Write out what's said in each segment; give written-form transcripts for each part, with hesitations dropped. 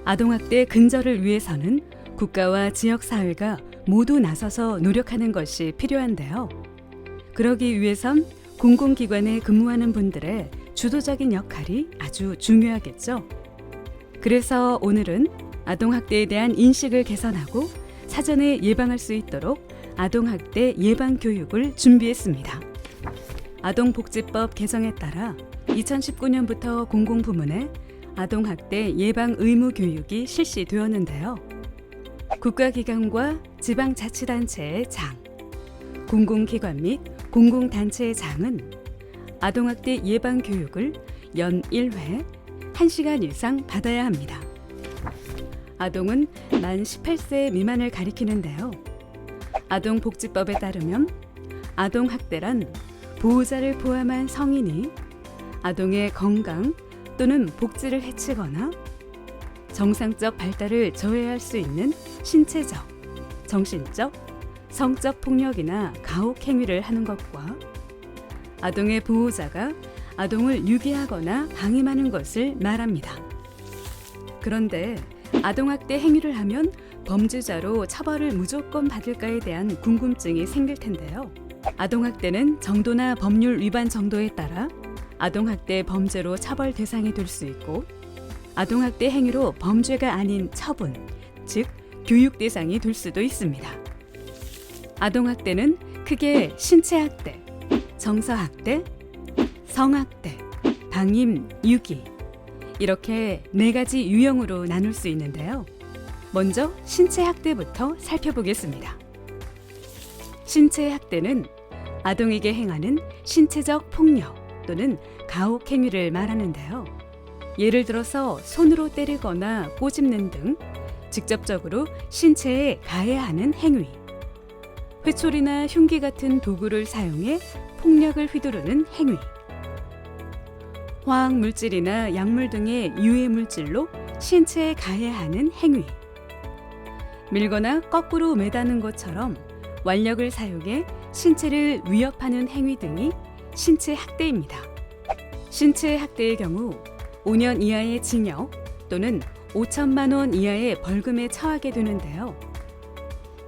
아동학대 근절을 위해서는 국가와 지역사회가 모두 나서서 노력하는 것이 필요한데요. 그러기 위해선 공공기관에 근무하는 분들의 주도적인 역할이 아주 중요하겠죠. 그래서 오늘은 아동학대에 대한 인식을 개선하고 사전에 예방할 수 있도록 아동학대 예방교육을 준비했습니다. 아동복지법 개정에 따라 2019년부터 공공부문에 아동학대 예방 의무 교육이 실시되었는데요. 국가기관과 지방자치단체의 장, 공공기관 및 공공단체의 장은 아동학대 예방 교육을 연 1회 1시간 이상 받아야 합니다. 아동은 만 18세 미만을 가리키는데요. 아동복지법에 따르면 아동학대란 보호자를 포함한 성인이 아동의 건강 또는 복지를 해치거나 정상적 발달을 저해할 수 있는 신체적, 정신적, 성적 폭력이나 가혹 행위를 하는 것과 아동의 보호자가 아동을 유기하거나 방임하는 것을 말합니다. 그런데 아동학대 행위를 하면 범죄자로 처벌을 무조건 받을까에 대한 궁금증이 생길 텐데요. 아동학대는 정도나 법률 위반 정도에 따라 아동학대 범죄로 처벌 대상이 될 수 있고 아동학대 행위로 범죄가 아닌 처분, 즉 교육 대상이 될 수도 있습니다. 아동학대는 크게 신체학대, 정서학대, 성학대, 방임, 유기 이렇게 4가지 유형으로 나눌 수 있는데요. 먼저 신체학대부터 살펴보겠습니다. 신체학대는 아동에게 행하는 신체적 폭력 또는 가혹 행위를 말하는데요. 예를 들어서 손으로 때리거나 꼬집는 등 직접적으로 신체에 가해하는 행위, 회초리나 흉기 같은 도구를 사용해 폭력을 휘두르는 행위, 화학물질이나 약물 등의 유해물질로 신체에 가해하는 행위, 밀거나 거꾸로 매다는 것처럼 완력을 사용해 신체를 위협하는 행위 등이 신체 학대입니다. 신체 학대의 경우 5년 이하의 징역 또는 5천만 원 이하의 벌금에 처하게 되는데요.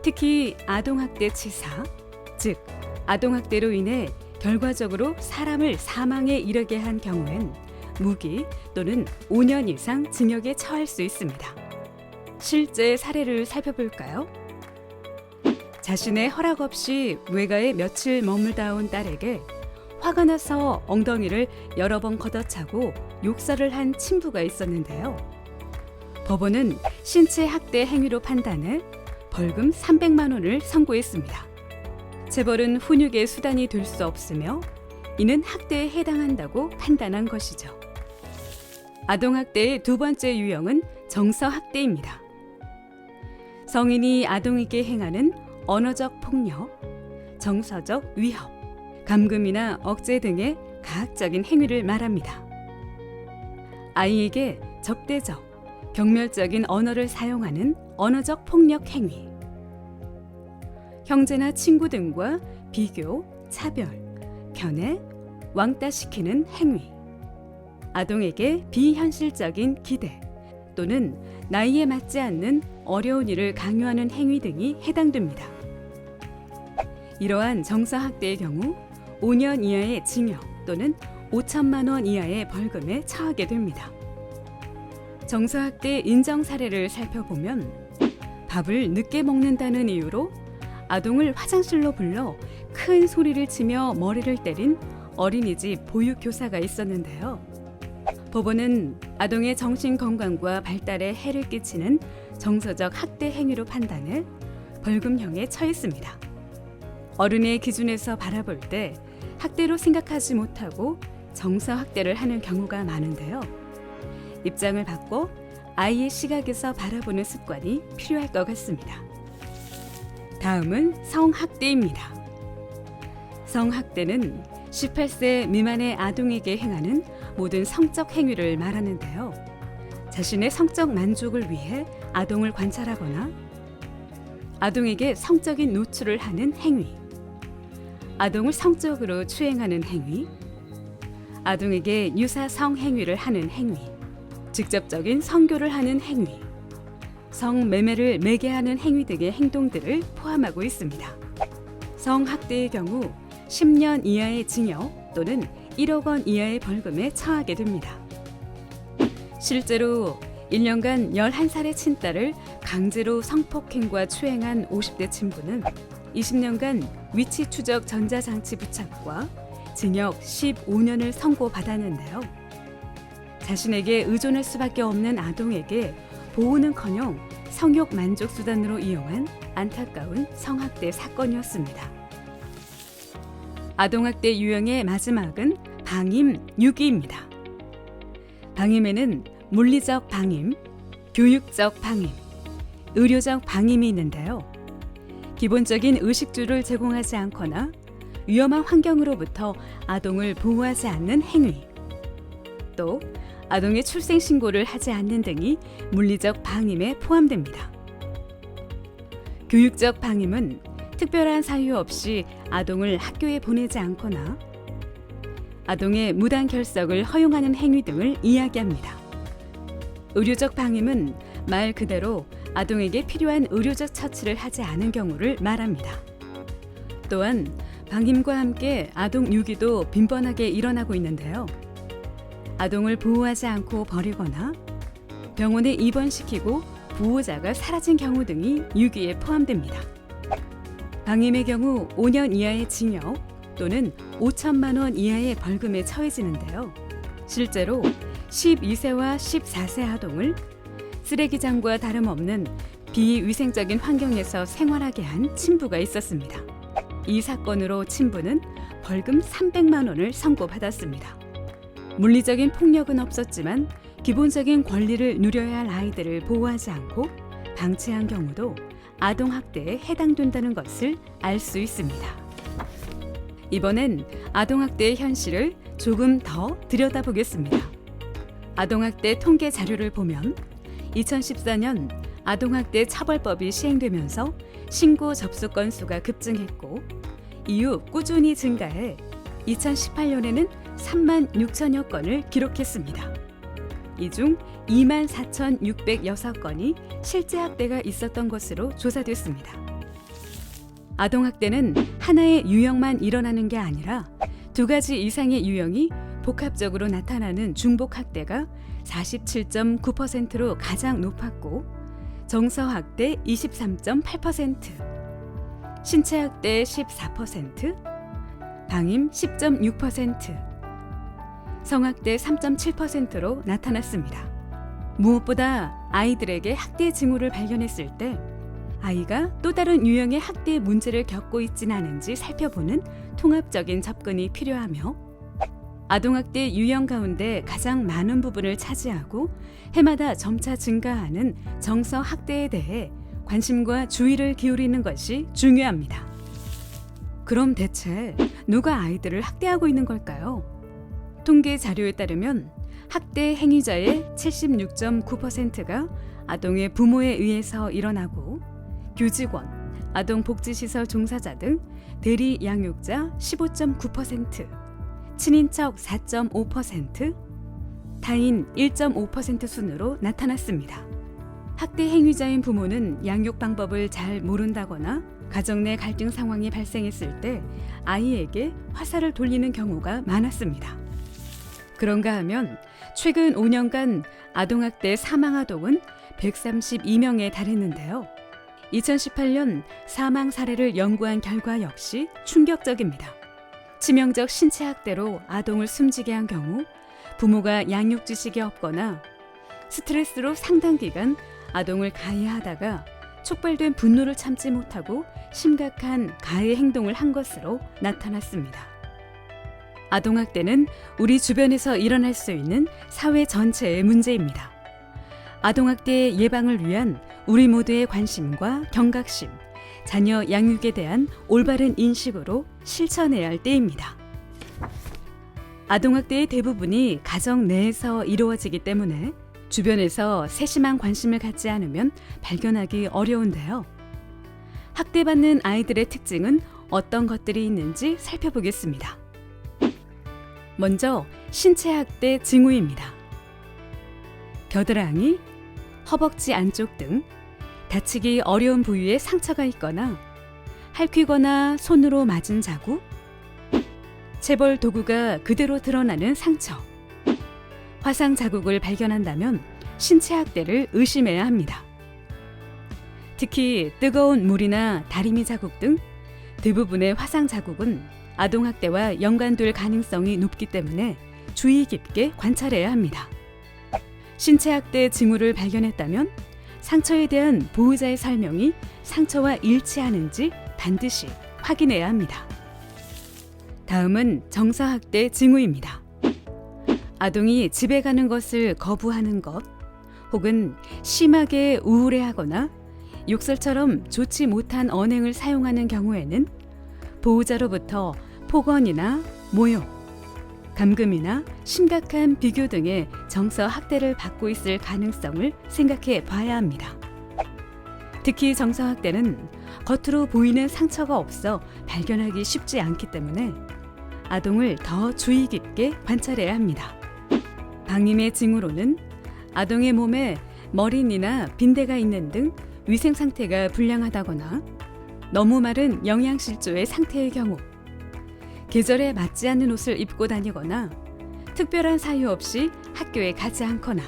특히 아동학대치사, 즉 아동학대로 인해 결과적으로 사람을 사망에 이르게 한 경우엔 무기 또는 5년 이상 징역에 처할 수 있습니다. 실제 사례를 살펴볼까요? 자신의 허락 없이 외가에 며칠 머물다 온 딸에게 화가 나서 엉덩이를 여러 번 걷어차고 욕설을 한 친부가 있었는데요. 법원은 신체 학대 행위로 판단해 벌금 300만 원을 선고했습니다. 재벌은 훈육의 수단이 될 수 없으며 이는 학대에 해당한다고 판단한 것이죠. 아동학대의 두 번째 유형은 정서학대입니다. 성인이 아동에게 행하는 언어적 폭력, 정서적 위협, 감금이나 억제 등의 가학적인 행위를 말합니다. 아이에게 적대적, 경멸적인 언어를 사용하는 언어적 폭력 행위, 형제나 친구 등과 비교, 차별, 견해, 왕따시키는 행위, 아동에게 비현실적인 기대 또는 나이에 맞지 않는 어려운 일을 강요하는 행위 등이 해당됩니다. 이러한 정서학대의 경우 5년 이하의 징역 또는 5천만 원 이하의 벌금에 처하게 됩니다. 정서학대 인정 사례를 살펴보면 밥을 늦게 먹는다는 이유로 아동을 화장실로 불러 큰 소리를 치며 머리를 때린 어린이집 보육교사가 있었는데요. 법원은 아동의 정신건강과 발달에 해를 끼치는 정서적 학대 행위로 판단해 벌금형에 처했습니다. 어른의 기준에서 바라볼 때 학대로 생각하지 못하고 정서학대를 하는 경우가 많은데요. 입장을 바꿔 아이의 시각에서 바라보는 습관이 필요할 것 같습니다. 다음은 성학대입니다. 성학대는 18세 미만의 아동에게 행하는 모든 성적 행위를 말하는데요. 자신의 성적 만족을 위해 아동을 관찰하거나 아동에게 성적인 노출을 하는 행위, 아동을 성적으로 추행하는 행위, 아동에게 유사 성행위를 하는 행위, 직접적인 성교를 하는 행위, 성매매를 매개하는 행위 등의 행동들을 포함하고 있습니다. 성학대의 경우 10년 이하의 징역 또는 1억 원 이하의 벌금에 처하게 됩니다. 실제로 1년간 11살의 친딸을 강제로 성폭행과 추행한 50대 친부는 20년간 위치 추적 전자장치 부착과 징역 15년을 선고받았는데요. 자신에게 의존할 수밖에 없는 아동에게 보호는커녕 성욕 만족 수단으로 이용한 안타까운 성학대 사건이었습니다. 아동학대 유형의 마지막은 방임, 유기입니다. 방임에는 물리적 방임, 교육적 방임, 의료적 방임이 있는데요. 기본적인 의식주를 제공하지 않거나 위험한 환경으로부터 아동을 보호하지 않는 행위, 또 아동의 출생신고를 하지 않는 등이 물리적 방임에 포함됩니다. 교육적 방임은 특별한 사유 없이 아동을 학교에 보내지 않거나 아동의 무단 결석을 허용하는 행위 등을 이야기합니다. 의료적 방임은 말 그대로 아동에게 필요한 의료적 처치를 하지 않은 경우를 말합니다. 또한 방임과 함께 아동 유기도 빈번하게 일어나고 있는데요. 아동을 보호하지 않고 버리거나 병원에 입원시키고 보호자가 사라진 경우 등이 유기에 포함됩니다. 방임의 경우 5년 이하의 징역 또는 5천만 원 이하의 벌금에 처해지는데요. 실제로 12세와 14세 아동을 쓰레기장과 다름없는 비위생적인 환경에서 생활하게 한 친부가 있었습니다. 이 사건으로 친부는 벌금 300만 원을 선고받았습니다. 물리적인 폭력은 없었지만 기본적인 권리를 누려야 할 아이들을 보호하지 않고 방치한 경우도 아동학대에 해당된다는 것을 알 수 있습니다. 이번엔 아동학대의 현실을 조금 더 들여다보겠습니다. 아동학대 통계 자료를 보면 2014년 아동학대 처벌법이 시행되면서 신고 접수 건수가 급증했고 이후 꾸준히 증가해 2018년에는 3만 6천여 건을 기록했습니다. 이 중 2만 4,606건이 실제 학대가 있었던 것으로 조사됐습니다. 아동학대는 하나의 유형만 일어나는 게 아니라 두 가지 이상의 유형이 복합적으로 나타나는 중복학대가 47.9%로 가장 높았고 정서학대 23.8%, 신체학대 14%, 방임 10.6%, 성학대 3.7%로 나타났습니다. 무엇보다 아이들에게 학대 징후를 발견했을 때 아이가 또 다른 유형의 학대 문제를 겪고 있지는 않은지 살펴보는 통합적인 접근이 필요하며 아동학대 유형 가운데 가장 많은 부분을 차지하고 해마다 점차 증가하는 정서학대에 대해 관심과 주의를 기울이는 것이 중요합니다. 그럼 대체 누가 아이들을 학대하고 있는 걸까요? 통계 자료에 따르면 학대 행위자의 76.9%가 아동의 부모에 의해서 일어나고 교직원, 아동복지시설 종사자 등 대리 양육자 15.9%, 친인척 4.5%, 타인 1.5% 순으로 나타났습니다. 학대 행위자인 부모는 양육 방법을 잘 모른다거나 가정 내 갈등 상황이 발생했을 때 아이에게 화살을 돌리는 경우가 많았습니다. 그런가 하면 최근 5년간 아동학대 사망 아동은 132명에 달했는데요. 2018년 사망 사례를 연구한 결과 역시 충격적입니다. 치명적 신체학대로 아동을 숨지게 한 경우 부모가 양육 지식이 없거나 스트레스로 상당 기간 아동을 가해하다가 촉발된 분노를 참지 못하고 심각한 가해 행동을 한 것으로 나타났습니다. 아동학대는 우리 주변에서 일어날 수 있는 사회 전체의 문제입니다. 아동학대 예방을 위한 우리 모두의 관심과 경각심, 자녀 양육에 대한 올바른 인식으로 실천해야 할 때입니다. 아동학대의 대부분이 가정 내에서 이루어지기 때문에 주변에서 세심한 관심을 갖지 않으면 발견하기 어려운데요. 학대받는 아이들의 특징은 어떤 것들이 있는지 살펴보겠습니다. 먼저 신체학대 징후입니다. 겨드랑이, 허벅지 안쪽 등 다치기 어려운 부위에 상처가 있거나 핥히거나 손으로 맞은 자국, 체벌 도구가 그대로 드러나는 상처, 화상 자국을 발견한다면 신체 학대를 의심해야 합니다. 특히 뜨거운 물이나 다리미 자국 등 대부분의 화상 자국은 아동 학대와 연관될 가능성이 높기 때문에 주의 깊게 관찰해야 합니다. 신체 학대 징후를 발견했다면 상처에 대한 보호자의 설명이 상처와 일치하는지 반드시 확인해야 합니다. 다음은 정서학대 징후입니다. 아동이 집에 가는 것을 거부하는 것, 혹은 심하게 우울해하거나 욕설처럼 좋지 못한 언행을 사용하는 경우에는 보호자로부터 폭언이나 모욕, 감금이나 심각한 비교 등의 정서 학대를 받고 있을 가능성을 생각해 봐야 합니다. 특히 정서 학대는 겉으로 보이는 상처가 없어 발견하기 쉽지 않기 때문에 아동을 더 주의 깊게 관찰해야 합니다. 방임의 징후로는 아동의 몸에 머린이나 빈대가 있는 등 위생 상태가 불량하다거나 너무 마른 영양실조의 상태의 경우, 계절에 맞지 않는 옷을 입고 다니거나 특별한 사유 없이 학교에 가지 않거나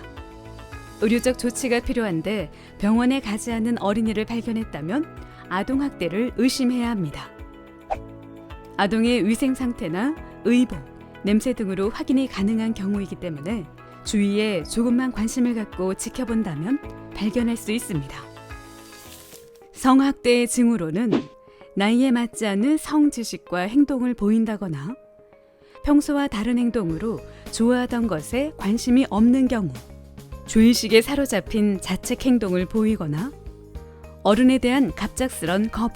의료적 조치가 필요한데 병원에 가지 않는 어린이를 발견했다면 아동학대를 의심해야 합니다. 아동의 위생 상태나 의복, 냄새 등으로 확인이 가능한 경우이기 때문에 주위에 조금만 관심을 갖고 지켜본다면 발견할 수 있습니다. 성학대의 징후로는 나이에 맞지 않는 성지식과 행동을 보인다거나 평소와 다른 행동으로 좋아하던 것에 관심이 없는 경우, 죄의식에 사로잡힌 자책 행동을 보이거나 어른에 대한 갑작스런 거부,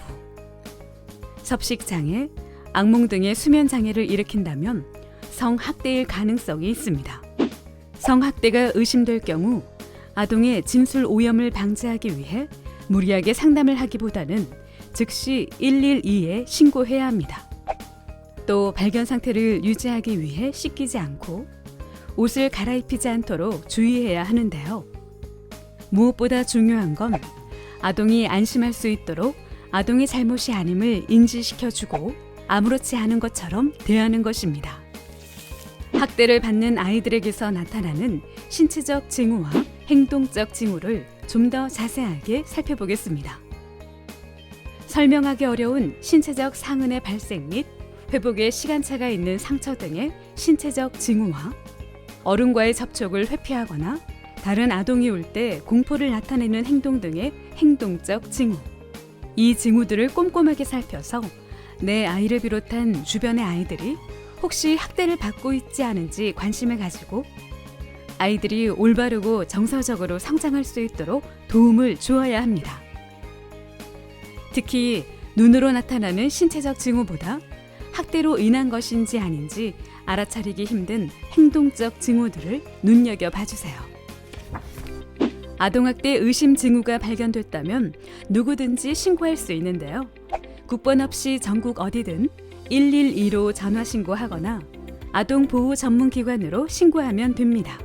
섭식장애, 악몽 등의 수면 장애를 일으킨다면 성학대일 가능성이 있습니다. 성학대가 의심될 경우 아동의 진술 오염을 방지하기 위해 무리하게 상담을 하기보다는 즉시 112에 신고해야 합니다. 또 발견 상태를 유지하기 위해 씻기지 않고 옷을 갈아입히지 않도록 주의해야 하는데요. 무엇보다 중요한 건 아동이 안심할 수 있도록 아동의 잘못이 아님을 인지시켜주고 아무렇지 않은 것처럼 대하는 것입니다. 학대를 받는 아이들에게서 나타나는 신체적 징후와 행동적 징후를 좀 더 자세하게 살펴보겠습니다. 설명하기 어려운 신체적 상흔의 발생 및 회복에 시간차가 있는 상처 등의 신체적 징후와 어른과의 접촉을 회피하거나 다른 아동이 올 때 공포를 나타내는 행동 등의 행동적 징후. 이 징후들을 꼼꼼하게 살펴서 내 아이를 비롯한 주변의 아이들이 혹시 학대를 받고 있지 않은지 관심을 가지고 아이들이 올바르고 정서적으로 성장할 수 있도록 도움을 주어야 합니다. 특히 눈으로 나타나는 신체적 징후보다 학대로 인한 것인지 아닌지 알아차리기 힘든 행동적 징후들을 눈여겨봐 주세요. 아동학대 의심 징후가 발견됐다면 누구든지 신고할 수 있는데요. 국번 없이 전국 어디든 112로 전화 신고하거나 아동보호 전문기관으로 신고하면 됩니다.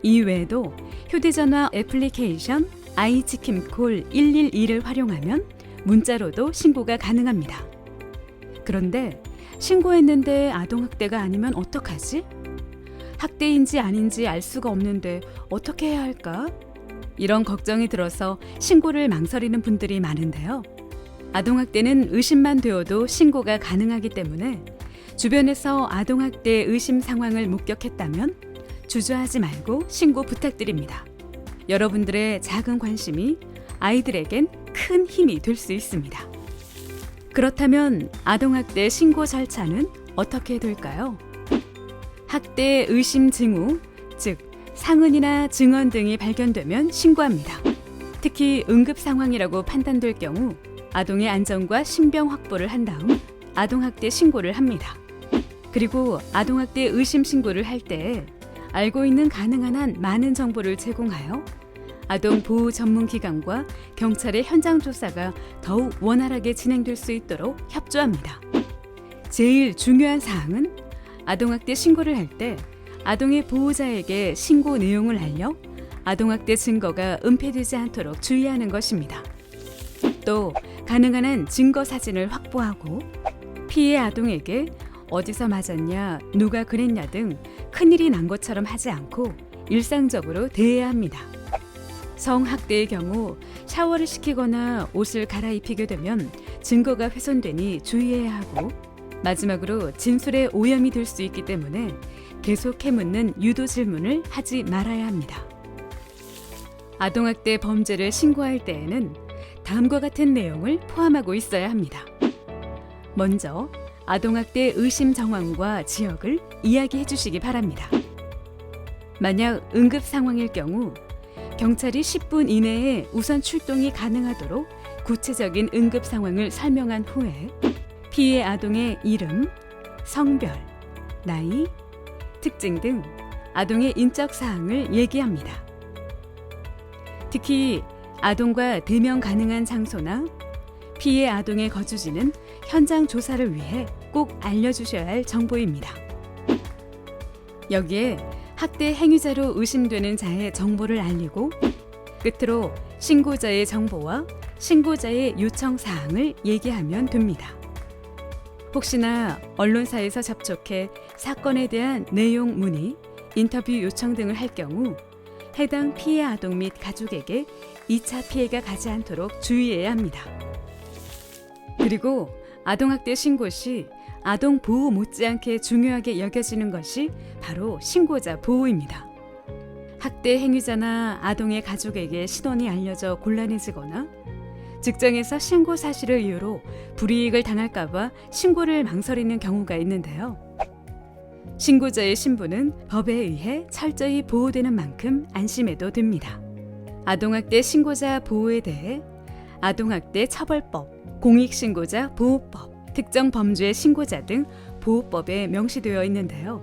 이외에도 휴대전화 애플리케이션 아이지킴콜 112를 활용하면 문자로도 신고가 가능합니다. 그런데 신고했는데 아동학대가 아니면 어떡하지? 학대인지 아닌지 알 수가 없는데 어떻게 해야 할까? 이런 걱정이 들어서 신고를 망설이는 분들이 많은데요. 아동학대는 의심만 되어도 신고가 가능하기 때문에 주변에서 아동학대 의심 상황을 목격했다면 주저하지 말고 신고 부탁드립니다. 여러분들의 작은 관심이 아이들에겐 큰 힘이 될 수 있습니다. 그렇다면 아동학대 신고 절차는 어떻게 될까요? 학대 의심 징후, 즉 상흔이나 증언 등이 발견되면 신고합니다. 특히 응급 상황이라고 판단될 경우 아동의 안전과 신병 확보를 한 다음 아동학대 신고를 합니다. 그리고 아동학대 의심 신고를 할 때 알고 있는 가능한 한 많은 정보를 제공하여 아동보호 전문기관과 경찰의 현장 조사가 더욱 원활하게 진행될 수 있도록 협조합니다. 제일 중요한 사항은 아동학대 신고를 할 때 아동의 보호자에게 신고 내용을 알려 아동학대 증거가 은폐되지 않도록 주의하는 것입니다. 또 가능한 한 증거 사진을 확보하고 피해 아동에게 어디서 맞았냐, 누가 그랬냐 등 큰일이 난 것처럼 하지 않고 일상적으로 대해야 합니다. 성학대의 경우 샤워를 시키거나 옷을 갈아입히게 되면 증거가 훼손되니 주의해야 하고, 마지막으로 진술에 오염이 될 수 있기 때문에 계속 해묻는 유도 질문을 하지 말아야 합니다. 아동학대 범죄를 신고할 때에는 다음과 같은 내용을 포함하고 있어야 합니다. 먼저 아동학대 의심 정황과 지역을 이야기해 주시기 바랍니다. 만약 응급 상황일 경우 경찰이 10분 이내에 우선 출동이 가능하도록 구체적인 응급 상황을 설명한 후에 피해 아동의 이름, 성별, 나이, 특징 등 아동의 인적 사항을 얘기합니다. 특히 아동과 대면 가능한 장소나 피해 아동의 거주지는 현장 조사를 위해 꼭 알려주셔야 할 정보입니다. 여기에 학대 행위자로 의심되는 자의 정보를 알리고 끝으로 신고자의 정보와 신고자의 요청 사항을 얘기하면 됩니다. 혹시나 언론사에서 접촉해 사건에 대한 내용 문의, 인터뷰 요청 등을 할 경우 해당 피해 아동 및 가족에게 2차 피해가 가지 않도록 주의해야 합니다. 그리고 아동학대 신고 시 아동 보호 못지않게 중요하게 여겨지는 것이 바로 신고자 보호입니다. 학대 행위자나 아동의 가족에게 신원이 알려져 곤란해지거나 직장에서 신고 사실을 이유로 불이익을 당할까 봐 신고를 망설이는 경우가 있는데요. 신고자의 신분은 법에 의해 철저히 보호되는 만큼 안심해도 됩니다. 아동학대 신고자 보호에 대해 아동학대 처벌법, 공익신고자 보호법, 특정 범죄 신고자 등 보호법에 명시되어 있는데요.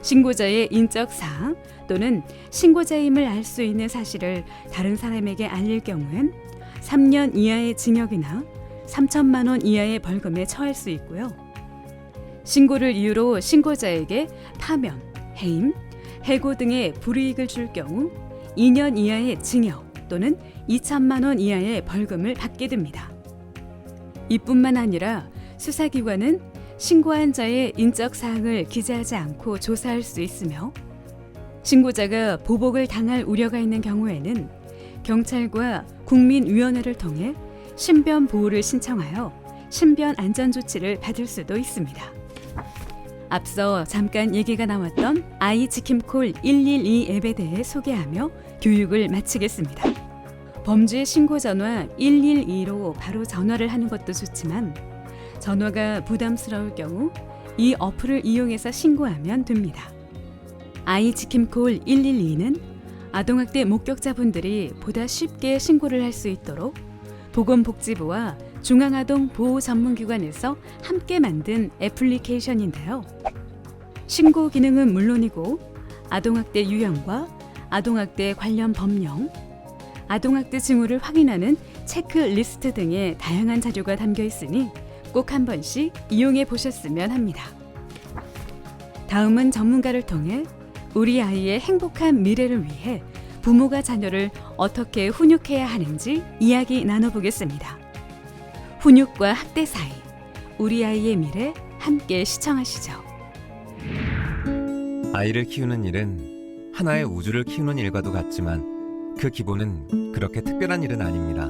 신고자의 인적 사항 또는 신고자임을 알 수 있는 사실을 다른 사람에게 알릴 경우엔 3년 이하의 징역이나 3천만 원 이하의 벌금에 처할 수 있고요. 신고를 이유로 신고자에게 파면, 해임, 해고 등의 불이익을 줄 경우 2년 이하의 징역 또는 2천만 원 이하의 벌금을 받게 됩니다. 이뿐만 아니라 수사기관은 신고한 자의 인적 사항을 기재하지 않고 조사할 수 있으며 신고자가 보복을 당할 우려가 있는 경우에는 경찰과 국민위원회를 통해 신변 보호를 신청하여 신변 안전 조치를 받을 수도 있습니다. 앞서 잠깐 얘기가 나왔던 아이 지킴콜 112 앱에 대해 소개하며 교육을 마치겠습니다. 범죄 신고 전화 112로 바로 전화를 하는 것도 좋지만 전화가 부담스러울 경우 이 어플을 이용해서 신고하면 됩니다. 아이 지킴콜 112는 아동학대 목격자분들이 보다 쉽게 신고를 할 수 있도록 보건복지부와 중앙아동보호전문기관에서 함께 만든 애플리케이션인데요. 신고 기능은 물론이고 아동학대 유형과 아동학대 관련 법령, 아동학대 징후를 확인하는 체크리스트 등의 다양한 자료가 담겨 있으니 꼭 한 번씩 이용해 보셨으면 합니다. 다음은 전문가를 통해 우리 아이의 행복한 미래를 위해 부모가 자녀를 어떻게 훈육해야 하는지 이야기 나눠보겠습니다. 훈육과 학대 사이, 우리 아이의 미래 함께 시청하시죠. 아이를 키우는 일은 하나의 우주를 키우는 일과도 같지만 그 기본은 그렇게 특별한 일은 아닙니다.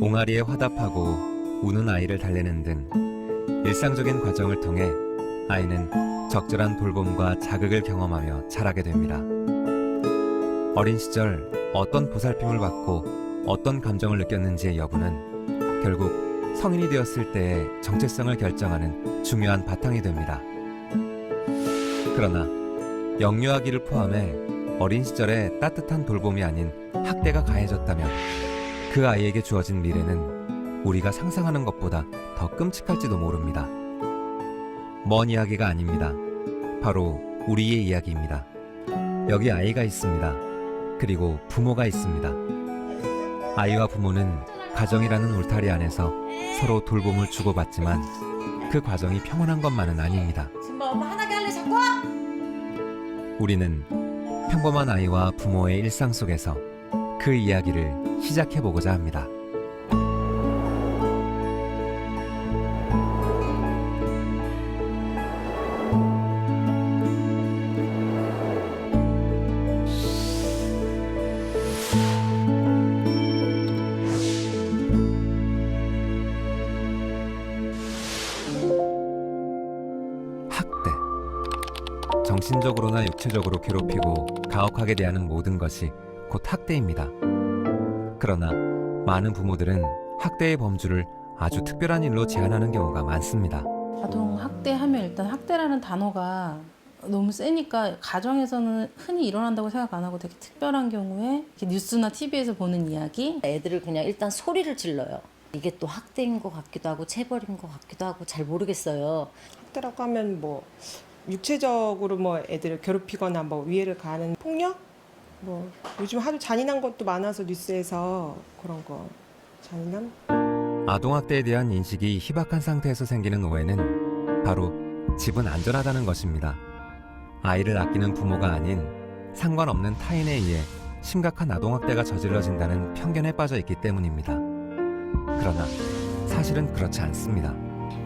옹알이에 화답하고 우는 아이를 달래는 등 일상적인 과정을 통해 아이는 적절한 돌봄과 자극을 경험하며 자라게 됩니다. 어린 시절 어떤 보살핌을 받고 어떤 감정을 느꼈는지의 여부는 결국 성인이 되었을 때의 정체성을 결정하는 중요한 바탕이 됩니다. 그러나 영유아기를 포함해 어린 시절에 따뜻한 돌봄이 아닌 학대가 가해졌다면 그 아이에게 주어진 미래는 우리가 상상하는 것보다 더 끔찍할지도 모릅니다. 먼 이야기가 아닙니다. 바로 우리의 이야기입니다. 여기 아이가 있습니다. 그리고 부모가 있습니다. 아이와 부모는 가정이라는 울타리 안에서 서로 돌봄을 주고받지만 그 과정이 평온한 것만은 아닙니다. 지금 엄마 화나게 할래 자꾸? 우리는 평범한 아이와 부모의 일상 속에서 그 이야기를 시작해보고자 합니다. 학대. 정신적으로나 육체적으로 괴롭히고 가혹하게 대하는 모든 것이 곧 학대입니다. 그러나 많은 부모들은 학대의 범주를 아주 특별한 일로 제한하는 경우가 많습니다. 아동 학대하면 일단 학대라는 단어가 너무 세니까 가정에서는 흔히 일어난다고 생각 안 하고 되게 특별한 경우에 이렇게 뉴스나 TV에서 보는 이야기. 애들을 그냥 일단 소리를 질러요. 이게 또 학대인 것 같기도 하고 체벌인 것 같기도 하고 잘 모르겠어요. 학대라고 하면 뭐 육체적으로 뭐 애들을 괴롭히거나 뭐 위해를 가하는 폭력? 뭐 요즘 하도 잔인한 것도 많아서 뉴스에서 그런 거 잔인함? 아동학대에 대한 인식이 희박한 상태에서 생기는 오해는 바로 집은 안전하다는 것입니다. 아이를 아끼는 부모가 아닌 상관없는 타인에 의해 심각한 아동학대가 저질러진다는 편견에 빠져 있기 때문입니다. 그러나 사실은 그렇지 않습니다.